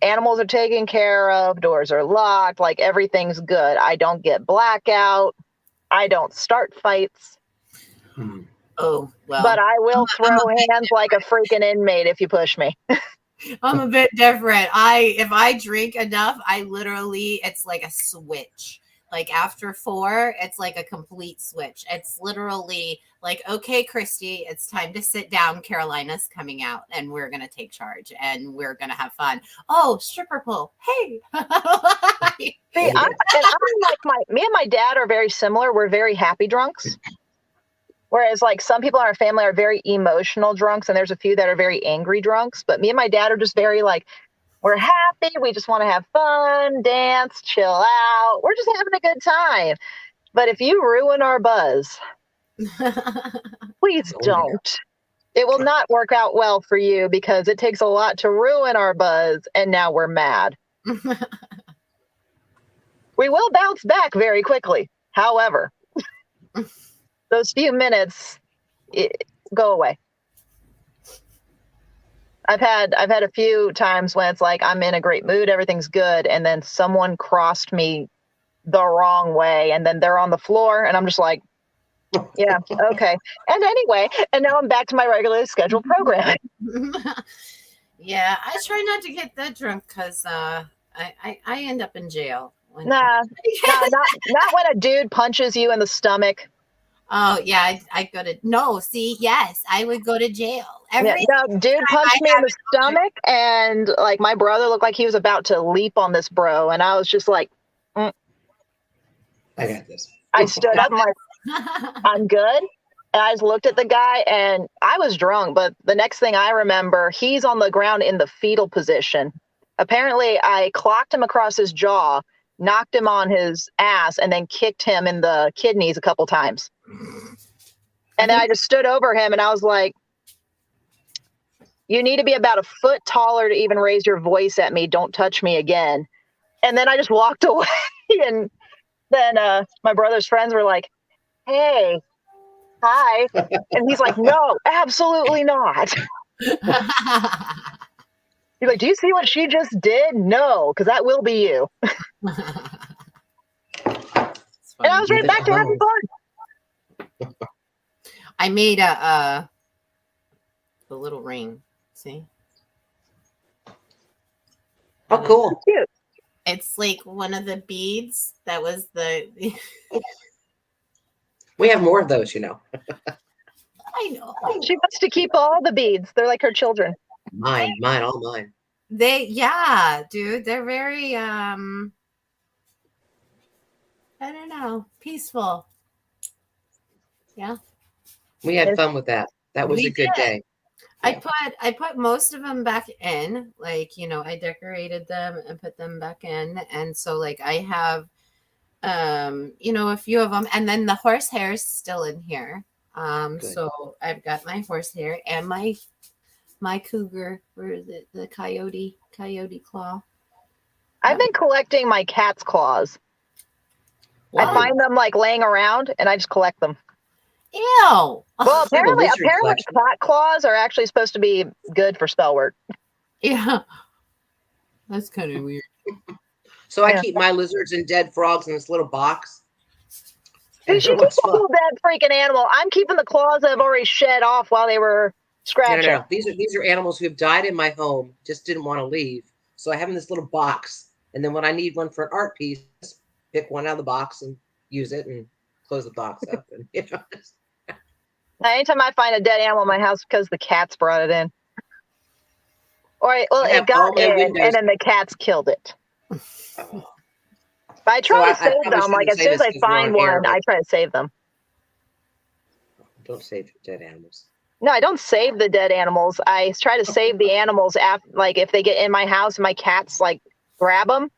Animals are taken care of, doors are locked, like everything's good. I don't get blackout. I don't start fights. oh well. But I will throw hands like a freaking inmate if you push me. I'm a bit different. If I drink enough, I literally, it's like a switch. Like after 4, it's like a complete switch. It's literally like, okay, Christy, it's time to sit down. Carolina's coming out and we're going to take charge and we're going to have fun. Oh, stripper pole. Hey. See, I'm like me and my dad are very similar. We're very happy drunks. Whereas like some people in our family are very emotional drunks, and there's a few that are very angry drunks. But me and my dad are just very like, we're happy. We just want to have fun, dance, chill out. We're just having a good time. But if you ruin our buzz, please don't. It will not work out well for you because it takes a lot to ruin our buzz, and now we're mad. We will bounce back very quickly. However, those few minutes go away. I've had a few times when it's like I'm in a great mood, everything's good, and then someone crossed me the wrong way, and then they're on the floor, and I'm just like, yeah, okay. And anyway, and now I'm back to my regularly scheduled programming. Yeah, I try not to get that drunk because I end up in jail. Not when a dude punches you in the stomach. Oh yeah, I go to yes, I would go to jail. Dude punched me in the stomach, and like my brother looked like he was about to leap on this bro, and I was just like, I got this. I stood up, I'm like, I'm good. And I just looked at the guy, and I was drunk, but the next thing I remember, he's on the ground in the fetal position. Apparently, I clocked him across his jaw, knocked him on his ass, and then kicked him in the kidneys a couple times. And then I just stood over him, and I was like, you need to be about a foot taller to even raise your voice at me. Don't touch me again. And then I just walked away. And then my brother's friends were like, hey, hi. And he's like, no, absolutely not. He's like, do you see what she just did? No, because that will be you. And I was right back to having fun. I made a little ring. See? Oh, cool. Cute. It's like one of the beads that was the We have more of those, you know. I know. She wants to keep all the beads. They're like her children. Mine, all mine. Yeah, dude, they're very I don't know, peaceful. Yeah. We had fun with that. That was We a good did. day. Yeah. I put most of them back in, like, you know, I decorated them and put them back in, and so like I have you know, a few of them, and then the horsehair is still in here. Good. So I've got my horsehair and my cougar, where is it, the coyote claw. I've been collecting my cat's claws. I Wow. find them like laying around, and I just collect them. Ew. Well, I have a apparently lizard collection. cat claws are actually supposed to be good for spell work. Yeah. That's kind of weird. So I Yeah. keep my lizards and dead frogs in this little box. Dude, And she every once keeps in a while- that freaking animal. I'm keeping the claws that I've already shed off while they were scratching. No. These are animals who have died in my home, just didn't want to leave. So I have them in this little box. And then when I need one for an art piece, pick one out of the box and use it and close the box up. And you know, Anytime I find a dead animal in my house, because the cats brought it in. Or well, I have it got all my in, windows- and then the cats killed it. oh, But I try So to I save probably them. Like shouldn't as say soon as this I 'cause we're find on air, one, but- I try to save them. don't save dead animals. No, I don't save the dead animals. I try to save the animals after, like if they get in my house and my cats like grab them,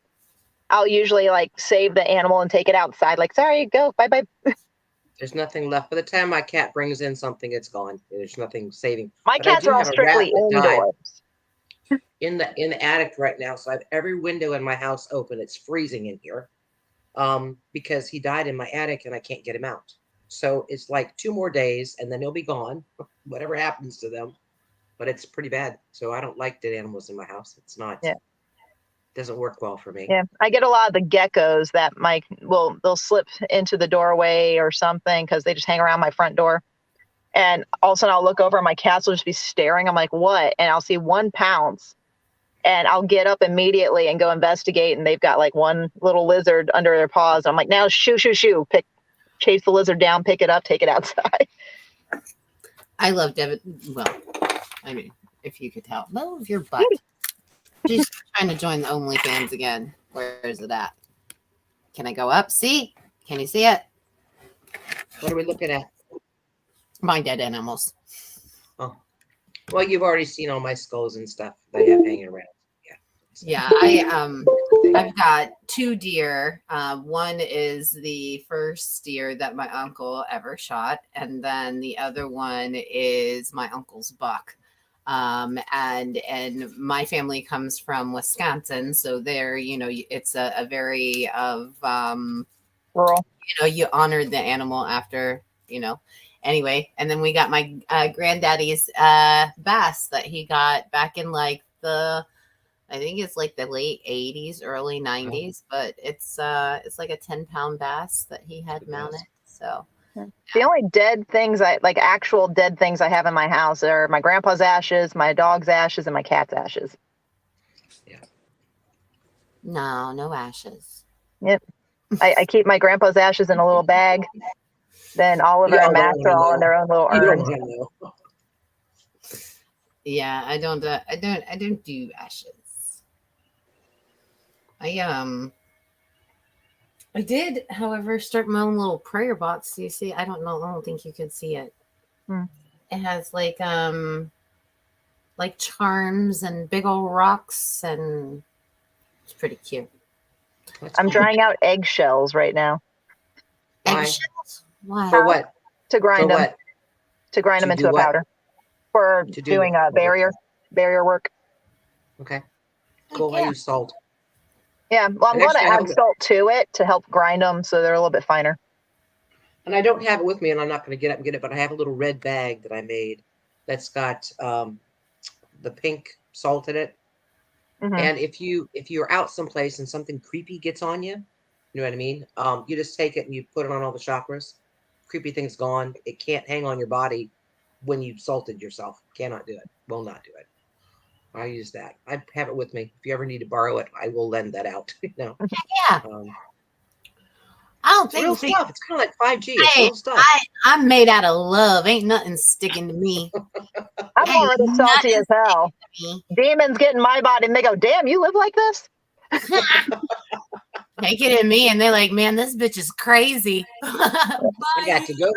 I'll usually like save the animal and take it outside. Like, sorry, go, bye bye. There's nothing left. By the time my cat brings in something, it's gone. There's nothing saving. My But I cats do are all have a rat strictly that died indoors. in the attic right now. So I have every window in my house open. It's freezing in here. Because he died in my attic and I can't get him out. So it's like 2 more days and then he'll be gone, whatever happens to them. But it's pretty bad. So I don't like dead animals in my house. It's not, doesn't work well for me. Yeah, I get a lot of the geckos that they'll slip into the doorway or something because they just hang around my front door. And all of a sudden I'll look over and my cats will just be staring. I'm like, what? And I'll see one pounce. And I'll get up immediately and go investigate. And they've got like one little lizard under their paws. I'm like, now shoo, chase the lizard down, pick it up, take it outside. I love Devin. Well, I mean, if you could tell. Move your butt. She's trying to join the OnlyFans again. Where is it at? Can I go up? See? Can you see it? What are we looking at? My dead animals. Oh, well, you've already seen all my skulls and stuff that I have hanging around. Yeah, I've got 2 deer. One is the first deer that my uncle ever shot, and then the other one is my uncle's buck. And my family comes from Wisconsin, so there, you know, it's a very Rural. you know, you honor the animal after, you know. Anyway, and then we got my granddaddy's bass that he got back in like I think it's like the late 80s, early 90s, but it's like a 10-pound bass that he had mounted. So The only dead things actual dead things I have in my house are my grandpa's ashes, my dog's ashes, and my cat's ashes. Yeah. no ashes. Yep. I keep my grandpa's ashes in a little bag. Then Oliver Y'all and don't Max wanna are all in know. their own little You don't urns. want to know. Yeah, I don't do ashes. I did, however, start my own little prayer box. You see, I don't think you could see it. It has like charms and big old rocks, and it's pretty cute. I'm drying out eggshells right now Why? Eggshells? Why? For what? to grind For them. what? To grind To them do into a what? powder for To do doing what? barrier work. Okay. Cool. I Yeah. use salt. Yeah, well, I'm And going to actually, I add have- salt to it to help grind them so they're a little bit finer. And I don't have it with me, and I'm not going to get up and get it, but I have a little red bag that I made that's got the pink salt in it. Mhm. And if you're out someplace and something creepy gets on you, you know what I mean? You just take it and you put it on all the chakras. Creepy thing's gone. It can't hang on your body when you've salted yourself. Cannot do it. Will not do it. I use that. I have it with me. If you ever need to borrow it, I will lend that out. You know. Yeah. Um, I'll don't It's real think. stuff. It's kind of like 5G. It's Hey, real stuff. I'm made out of love. Ain't nothing sticking to me. I'm Ain't already salty as hell. me. Demons get in my body and they go, damn, you live like this? Take it in me, and they're like, man, this bitch is crazy. I got to go.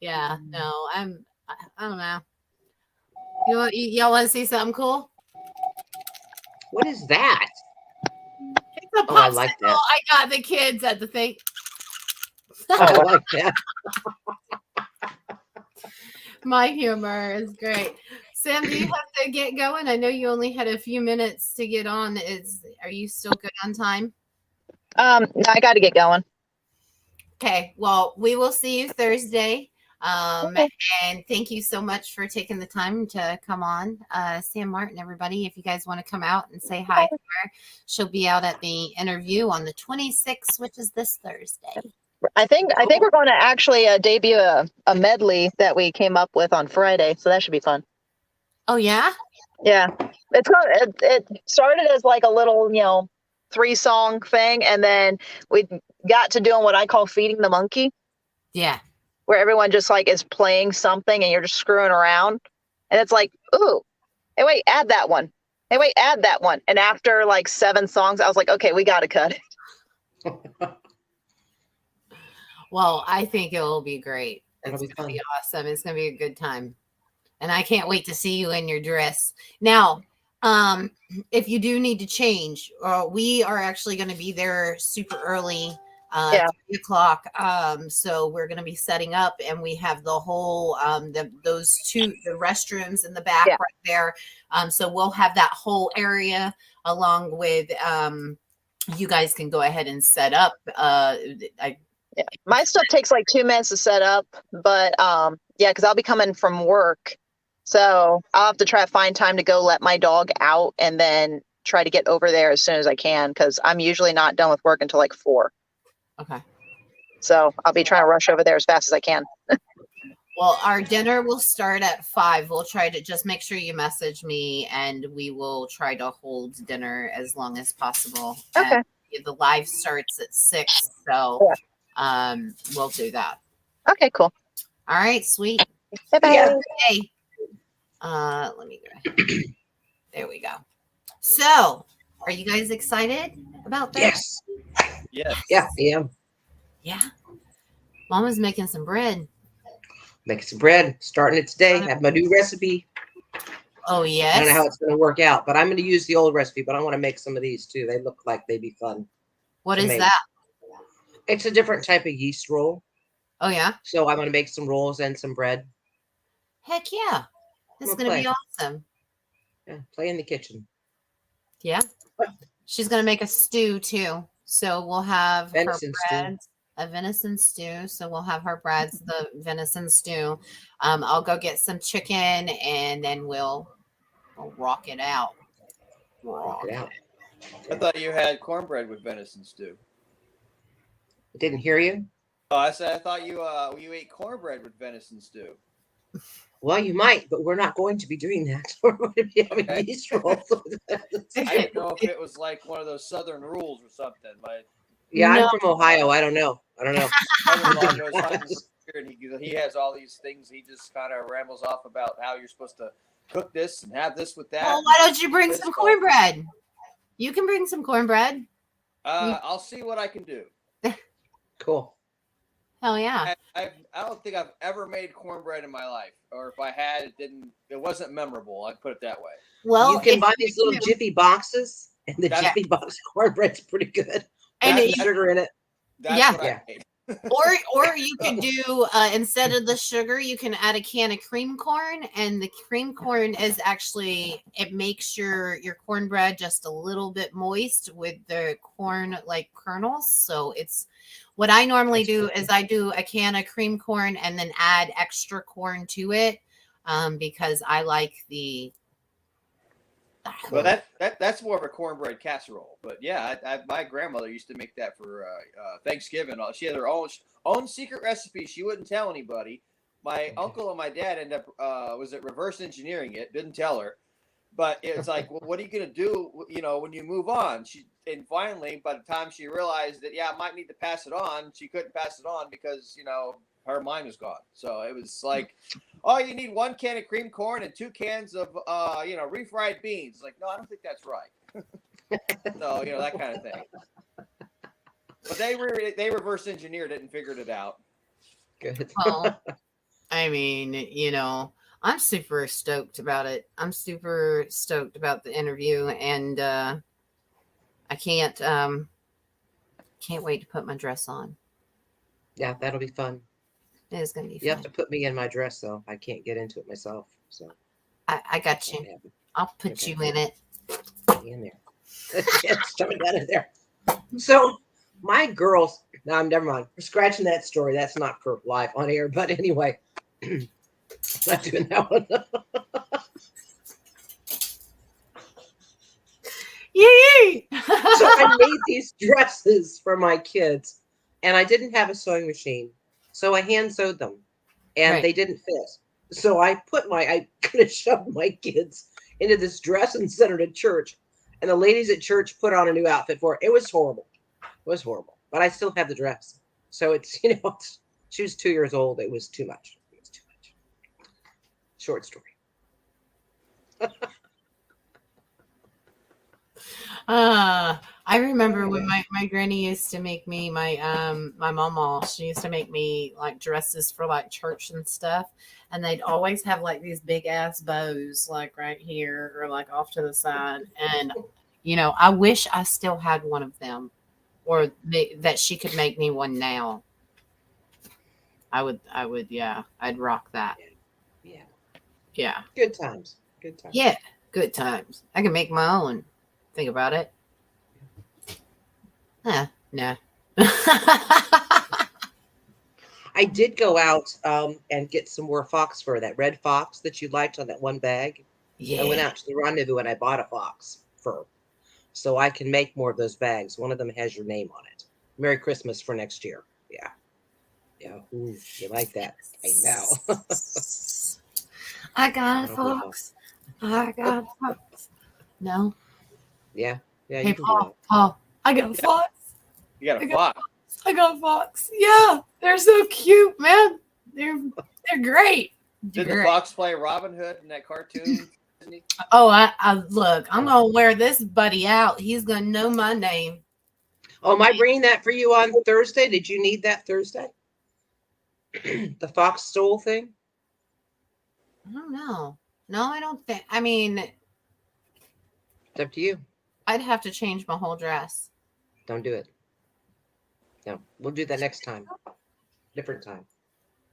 Yeah, no, I don't know. You know what? Y'all want to see something cool? What is that? It's a Oh, I like popsicle that. I got the kids at the thing. I like that. My humor is great. Sam, do you have to get going? I know you only had a few minutes to get on. Are you still good on time? No, I got to get going. Okay. Well, we will see you Thursday. Okay. And thank you so much for taking the time to come on. Sam Martin, everybody, if you guys want to come out and say hi to her, she'll be out at the interview on the 26th, which is this Thursday. I think we're going to actually debut a medley that we came up with on Friday, so that should be fun. Oh yeah? Yeah, it started as like a little 3-song thing, and then we got to doing what I call feeding the monkey, Yeah. where everyone just like is playing something and you're just screwing around, and it's like, ooh, hey wait, add that one. Hey wait, add that one. And after like 7 songs, I was like, okay, we got to cut it. Well, I think it will be great. That'll It's be going to fun. be awesome. It's going to be a good time. And I can't wait to see you in your dress. Now, if you do need to change, we are actually going to be there super early, Yeah. 3 o'clock. So we're going to be setting up, and we have the whole, the restrooms in the back Yeah. right there. So we'll have that whole area along with, you guys can go ahead and set up. Yeah. My stuff takes like 2 minutes to set up, but yeah, because I'll be coming from work, so I'll have to try to find time to go let my dog out and then try to get over there as soon as I can, because I'm usually not done with work until like 4. Okay. So I'll be trying to rush over there as fast as I can. Well, our dinner will start at 5. We'll try to just make sure you message me, and we will try to hold dinner as long as possible. Okay. And the live starts at 6, so we'll do that. Okay, cool. All right, sweet. Bye-bye. Yeah. Hey, let me go. There we go. So, are you guys excited about that? Yes. Yes. Yeah, I am. Yeah. Mama's making some bread. Making some bread. Starting it today. Have my new recipe. Oh, yes. I don't know how it's going to work out, but I'm going to use the old recipe, but I want to make some of these too. They look like they'd be fun. What to is make. that? It's a different type of yeast roll. Oh, yeah? So I'm going to make some rolls and some bread. Heck yeah. This is We'll going to be play. awesome. Yeah, play in the kitchen. Yeah. She's going to make a stew too. So we'll have Venison her breads, a venison stew. So we'll have her breads, the venison stew. I'll go get some chicken, and then we'll rock it out. Rock it out. I thought you had cornbread with venison stew. I didn't hear you. Oh, I said I thought you ate cornbread with venison stew. Well, you might, but we're not going to be doing that. We're going to be having Okay. yeast rolls. I didn't know if it was like one of those southern rules or something. My Yeah, No. I'm from Ohio. I don't know. mother-in-law goes hunting and he has all these things. He just kind of rambles off about how you're supposed to cook this and have this with that. Well, why don't you bring This some stuff. cornbread? You can bring some cornbread. I'll see what I can do. Cool. Hell yeah. I don't think I've ever made cornbread in my life, or if I had, it wasn't memorable. I'd put it that way. Well, You can if buy you these little do- Jiffy boxes, and the That's- Jiffy box cornbread's pretty good. And Got it- sugar in it. That's Yeah. what Yeah. I made. or you could do instead of the sugar, you can add a can of cream corn, and the cream corn is actually, it makes your cornbread just a little bit moist with the corn like kernels. So it's what I normally do is I do a can of cream corn and then add extra corn to it, because I like the. Well, that's more of a cornbread casserole. But yeah, my grandmother used to make that for Thanksgiving. She had her own secret recipe. She wouldn't tell anybody. My uncle and my dad ended up was it reverse engineering it. Didn't tell her, But it's like, well, what are you going to do, when you move on? And finally, by the time she realized that, I might need to pass it on, she couldn't pass it on because, her mind was gone. So it was like, oh, you need 1 can of cream corn and 2 cans of, refried beans. Like, no, I don't think that's right. So, that kind of thing. But they reverse engineered it and figured it out. Good. Well, I mean, I'm super stoked about it. I'm super stoked about the interview, and I can't wait to put my dress on. Yeah, that'll be fun. It is going to be fun. You have to put me in my dress, though. I can't get into it myself. So I got you. I'll put Okay. you in it. Put me in there. It's coming out of there. So my girls, no, never mind. We're scratching that story. That's not for live on air. But anyway, not doing that one. Yay! So I made these dresses for my kids, and I didn't have a sewing machine, so I hand sewed them, and Right. they didn't fit. So I could have shoved my kids into this dress and sent her to church, and the ladies at church put on a new outfit for it. It was horrible. It was horrible, but I still have the dress. So it's she was 2 years old. It was too much. It was too much. Short story. I remember when my granny used to make me my mama, she used to make me like dresses for like church and stuff, and they'd always have like these big ass bows like right here or like off to the side, and I wish I still had one of them, or that she could make me one now. I would I'd rock that. Yeah. Yeah. Good times. Good times. Yeah, good times. I can make my own. Think about it. Nah. I did go out and get some more fox fur, that red fox that you liked on that one bag. I went Yeah. out to the rendezvous and I bought a fox fur. So I can make more of those bags. One of them has your name on it. Merry Christmas for next year. Yeah. Yeah. Ooh, you like that. I know. I got a That'll be fox. I got a fox. No. Yeah. Yeah, Hey, you can do that. Paul. I got a fox. You got I a got- fox. I got a fox. Yeah. They're so cute, man. They're great. Did the Great. fox play Robin Hood in that cartoon? Disney? Oh, I look, I'm gonna wear this buddy out. He's gonna know my name. Oh, am I bringing that for you on Thursday? Did you need that Thursday? The fox stole thing? I don't know. No, I don't think. I mean, It's up to you. I'd have to change my whole dress. Don't do it. No, we'll do that next time. Different time.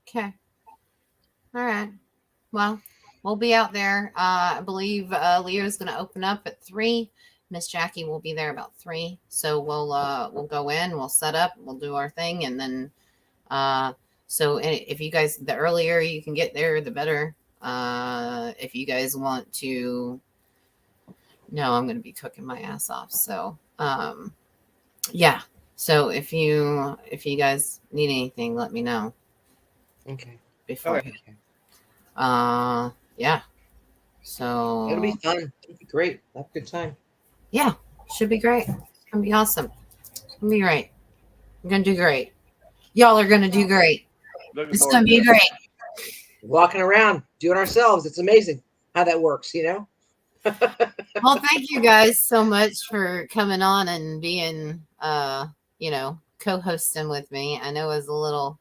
Okay. All right. Well, we'll be out there. I believe Leo's going to open up at 3. Miss Jackie will be there about 3. So we'll go in, we'll set up, we'll do our thing, and then so if you guys, the earlier you can get there, the better. If you guys want to, no, I'm going to be cooking my ass off. So yeah. So if you guys need anything, let me know Okay. beforehand. Okay. Yeah. So It'll be fun. It'll be great. Have a good time. yeah, should be great. It's gonna be awesome. It's gonna be great. We're gonna do great. Y'all are gonna do great. Looking It's forward gonna to be it. great. Walking around, doing ourselves. It's amazing how that works, Well, thank you guys so much for coming on and being co-hosting with me. I know it was a little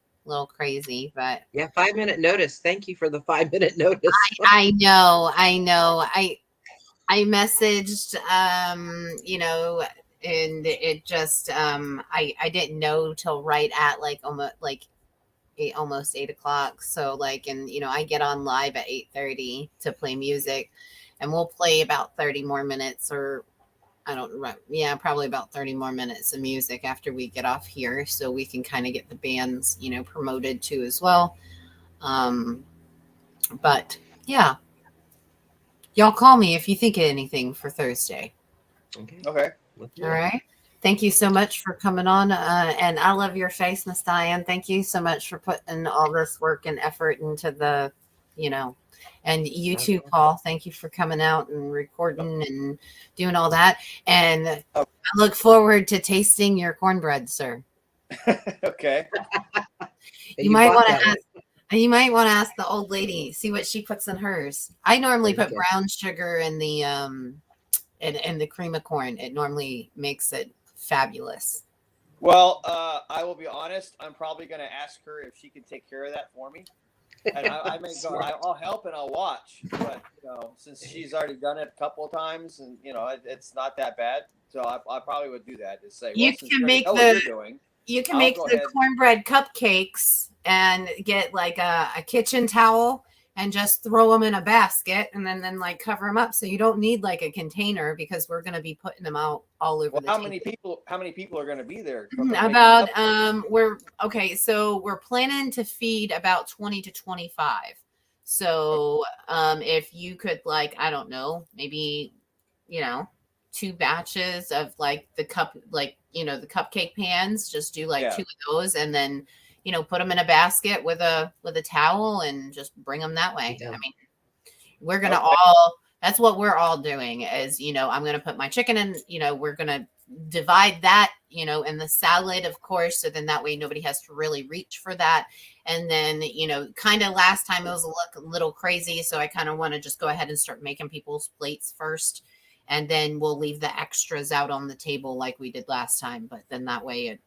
crazy, but Yeah, 5-minute notice. Thank you for the 5-minute notice. I know. I messaged, and it just, I didn't know till right at almost 8 o'clock. So I get on live at 8:30 to play music, and we'll play about 30 more minutes, or I don't know. Yeah, probably about 30 more minutes of music after we get off here, so we can kind of get the bands, promoted too as well. But yeah. Y'all call me if you think of anything for Thursday. Okay. Okay. All right. Thank you so much for coming on. And I love your face, Miss Diane. Thank you so much for putting all this work and effort into the, and And you too, Paul. Thank you for coming out and recording and doing all that. And I look forward to tasting your cornbread, sir. Okay. You might bought want to that ask. You might want to ask the old lady, see what she puts in hers. I normally There you put go. brown sugar in the in the cream of corn. It normally makes it fabulous. Well, I will be honest. I'm probably going to ask her if she can take care of that for me, and I may go. I'll help and I'll watch. But since she's already done it a couple of times, and it's not that bad, so I probably would do that. Just say, You well, since can you already make know what you're doing, You can I'll make go the ahead. cornbread cupcakes and get like a kitchen towel and just throw them in a basket and then like cover them up. So you don't need like a container because we're going to be putting them out all over Well, the how table. many people are going to be there? About we're planning to feed about 20 to 25. So if you could, like, I don't know, maybe 2 batches of like the the cupcake pans, just do like Yeah. 2 of those and then put them in a basket with a towel and just bring them that way. Yeah. I mean, we're gonna Okay. that's what we're all doing is I'm gonna put my chicken in, we're gonna divide that in the salad, of course, so then that way nobody has to really reach for that. And then kind of last time it was a little crazy, so I kind of want to just go ahead and start making people's plates first, and then we'll leave the extras out on the table like we did last time. But then that way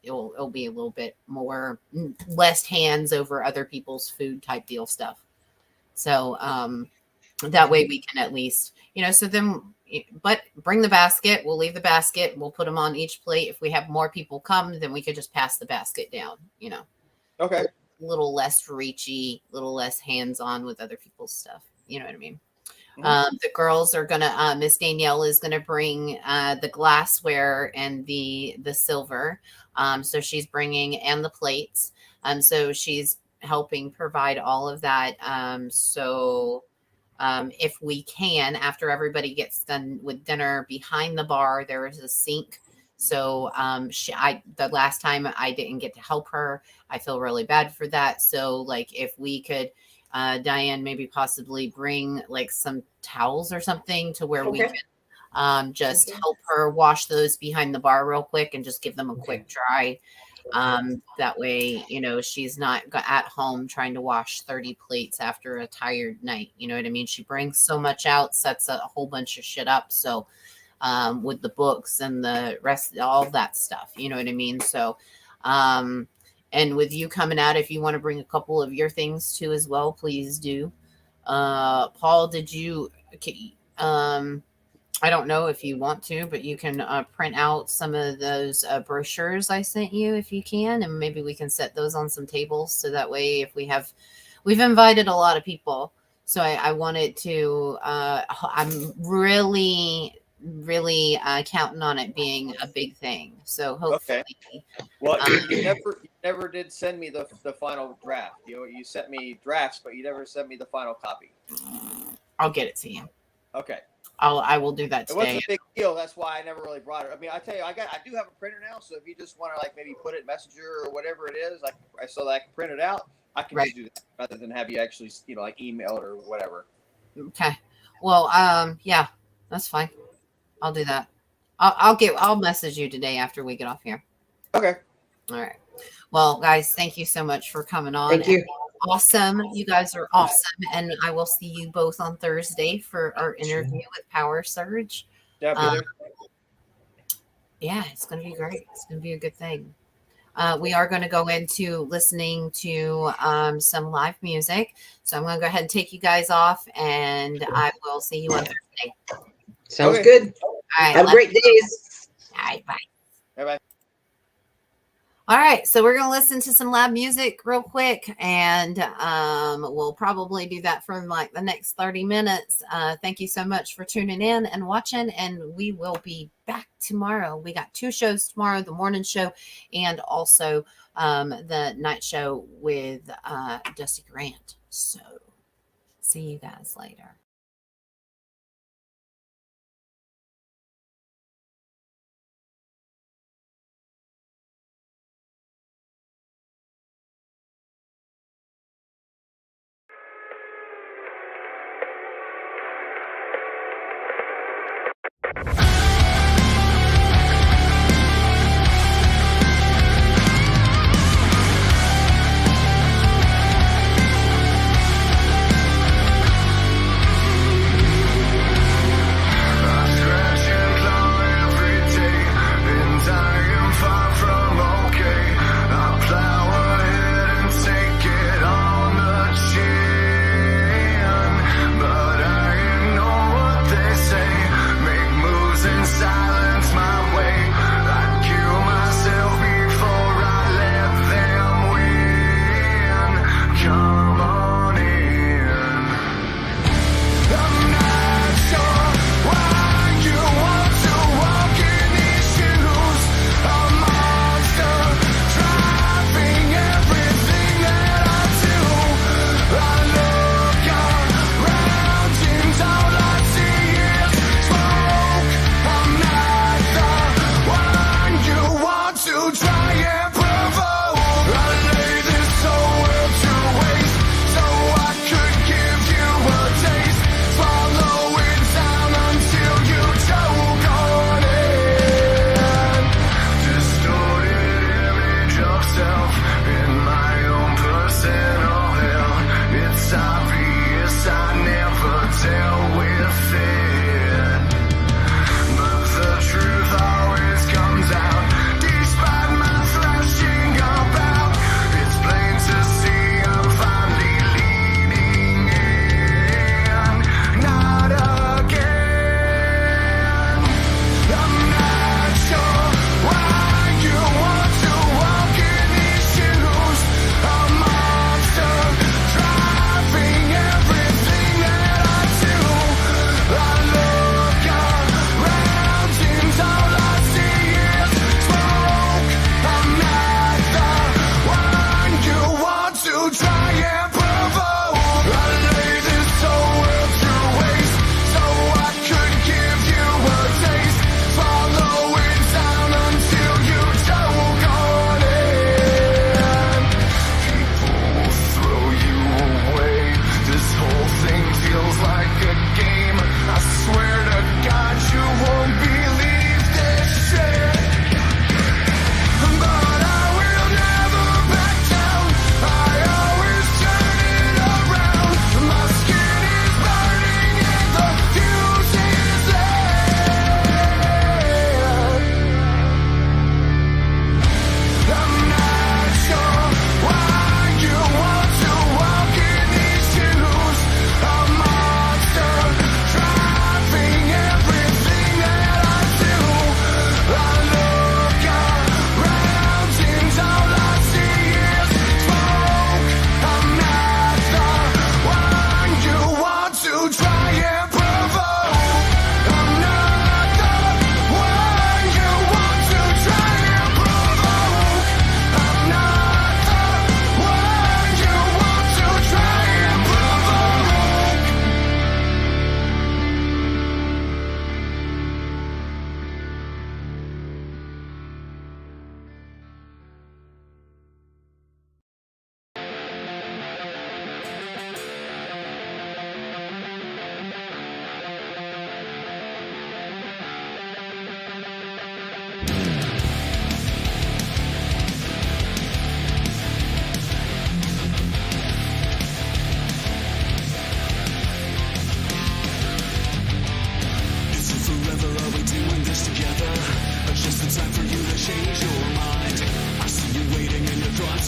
it'll be a little bit more less hands over other people's food type deal stuff. So that way we can at least so then, but bring the basket, we'll leave the basket, we'll put them on each plate. If we have more people come, then we could just pass the basket down. Okay. A little less reachy, little less hands-on with other people's stuff, you know what I mean. The girls are gonna Miss Danielle is gonna bring the glassware and the silver, so she's bringing, and the plates, so she's helping provide all of that. If we can, after everybody gets done with dinner, behind the bar there is a sink. So the last time I didn't get to help her, I feel really bad for that. So like if we could, Diane, maybe possibly bring like some towels or something to where we can just help her wash those behind the bar real quick and just give them a quick dry. That way, she's not at home trying to wash 30 plates after a tired night. You know what I mean? She brings so much out, sets a whole bunch of shit up. So, with the books and the rest, all that stuff, you know what I mean? So, and with you coming out, if you want to bring a couple of your things too as well, please do. Paul, did you, I don't know if you want to, but you can print out some of those brochures I sent you if you can, and maybe we can set those on some tables so that way if we've invited a lot of people. So I wanted to, I'm really counting on it being a big thing. So hopefully. Well, you never did send me the final draft. You sent me drafts, but you never sent me the final copy. I'll get it to you. Okay. I will do that It wasn't today. a big deal. That's why I never really brought it. I mean, I tell you, I do have a printer now. So if you just want to like maybe put it in Messenger or whatever it is, like so that I can print it out, I can just do that rather than have you actually like email it or whatever. Okay. Well, yeah, that's fine. I'll do that. I'll message you today after we get off here. Okay. All right. Well, guys, thank you so much for coming on. Thank you. Awesome. You guys are awesome. And I will see you both on Thursday for our interview with Power Surge. Yeah, yeah, it's going to be great. It's going to be a good thing. We are going to go into listening to some live music. So I'm going to go ahead and take you guys off, and I will see you on Thursday. Sounds good. All right. Have great days. All right. Bye. Bye-bye. All right, so we're going to listen to some loud music real quick, and we'll probably do that for like the next 30 minutes. Thank you so much for tuning in and watching, and we will be back tomorrow. We got 2 shows tomorrow, the morning show and also the night show with Dusty Grant. So see you guys later.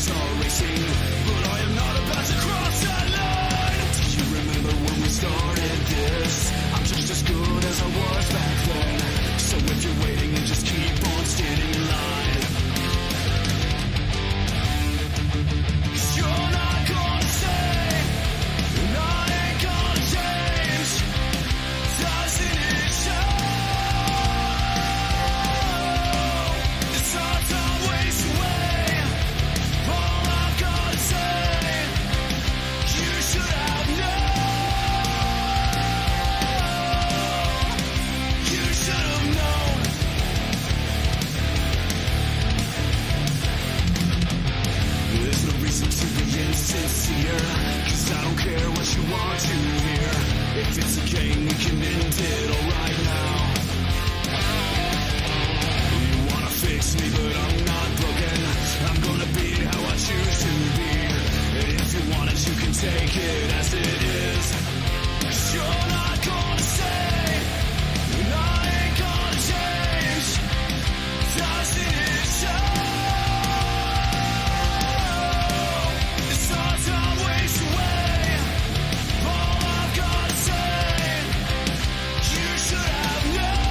start racing, but I am not about to cross that line. Do you remember when we started this? I'm just as good as I was back then. So if you're waiting, then just keep on standing in line. 'Cause you're not gonna stay, and I ain't gonna change. Doesn't it show? It's our time waste away. All I've gotta say, you should have known. You should have known. There's no reason to be insincere, 'cause I don't care what you want to hear. If it's a game, we can end it all right now. You wanna fix me, but I'm not broken. I'm gonna be how I choose to be. And if you want it, you can take it as it is. 'Cause you're not gonna stay, and I ain't gonna change. Doesn't it show? It's our time waste away. All I've gotta say, you should have known.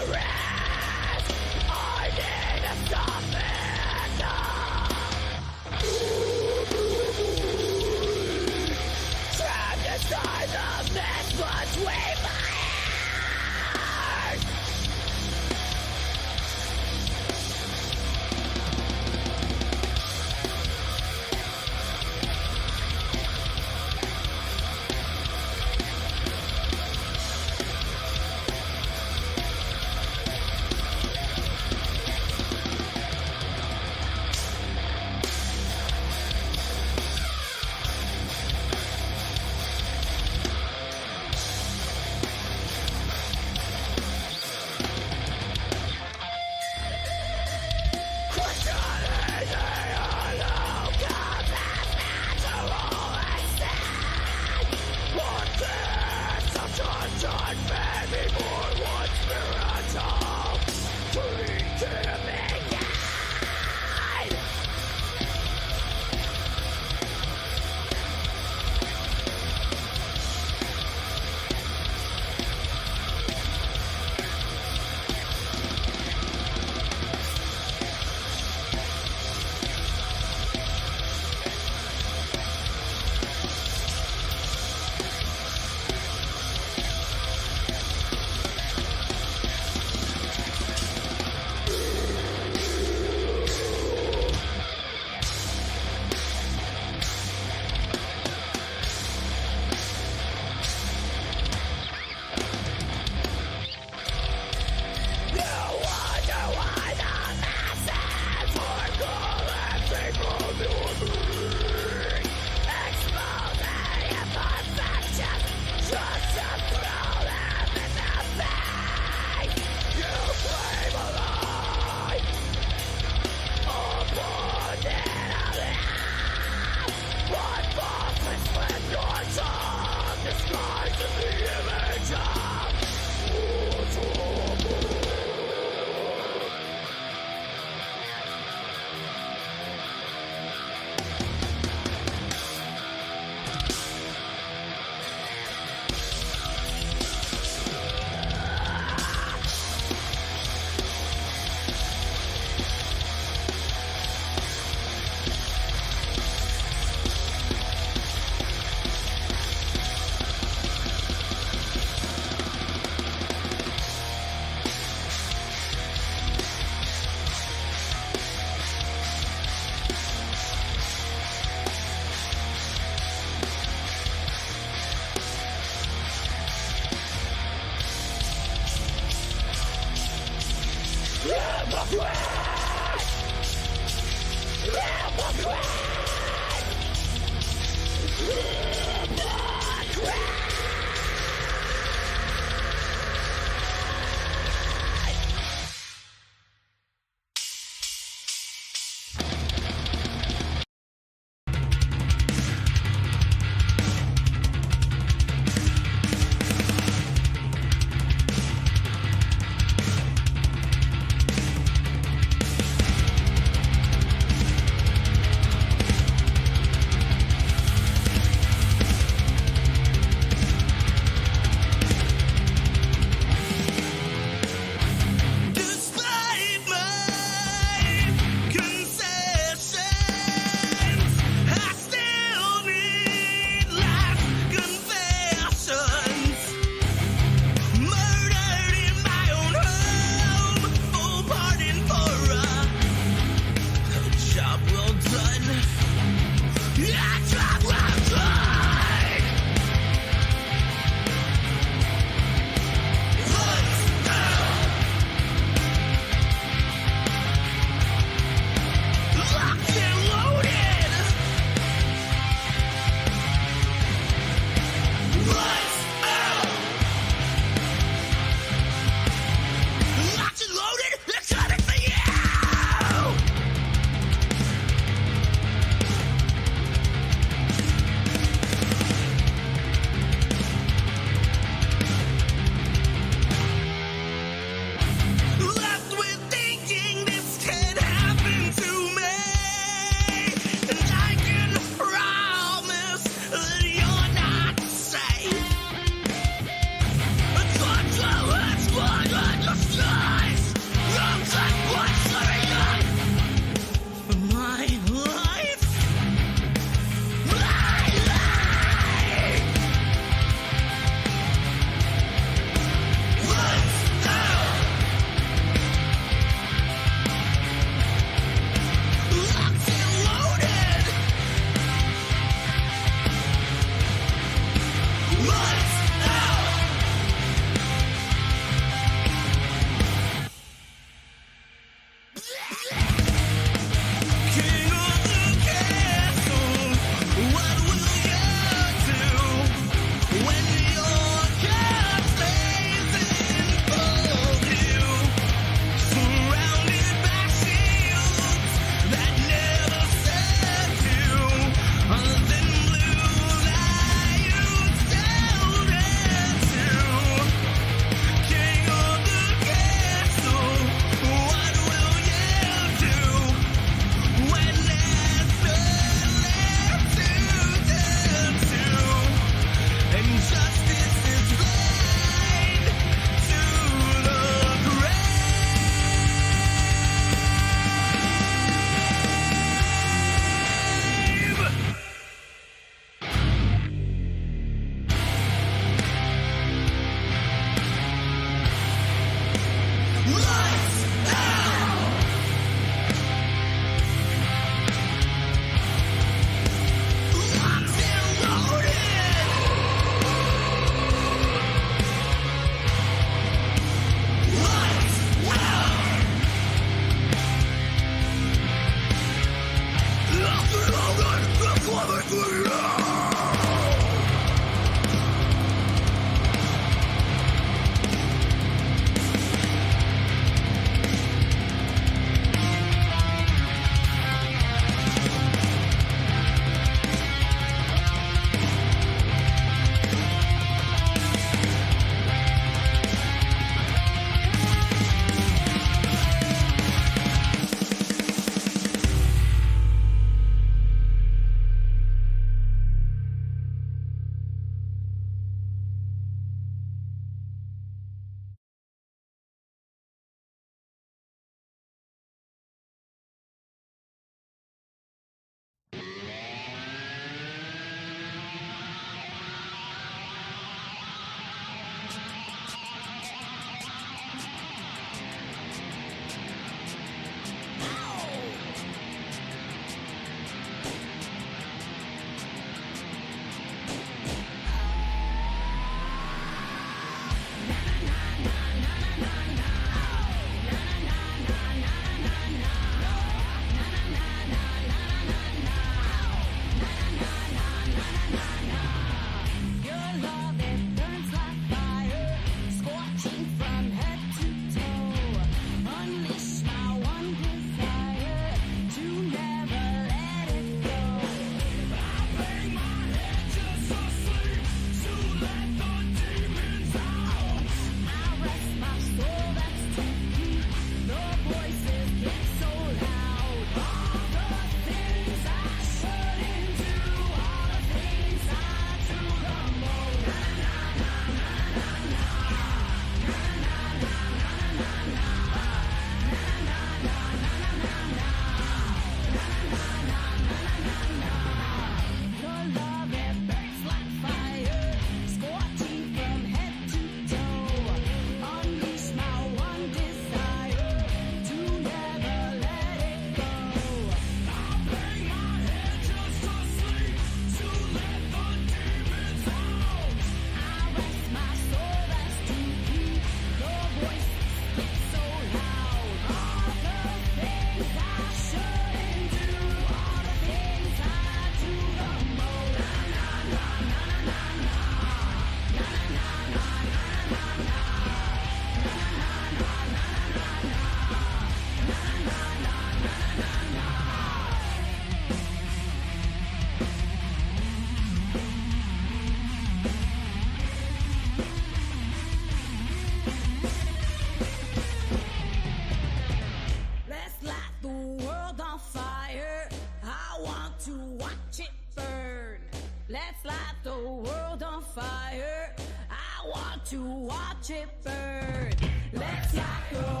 Let's light the world on fire. I want to watch it burn. Let's light the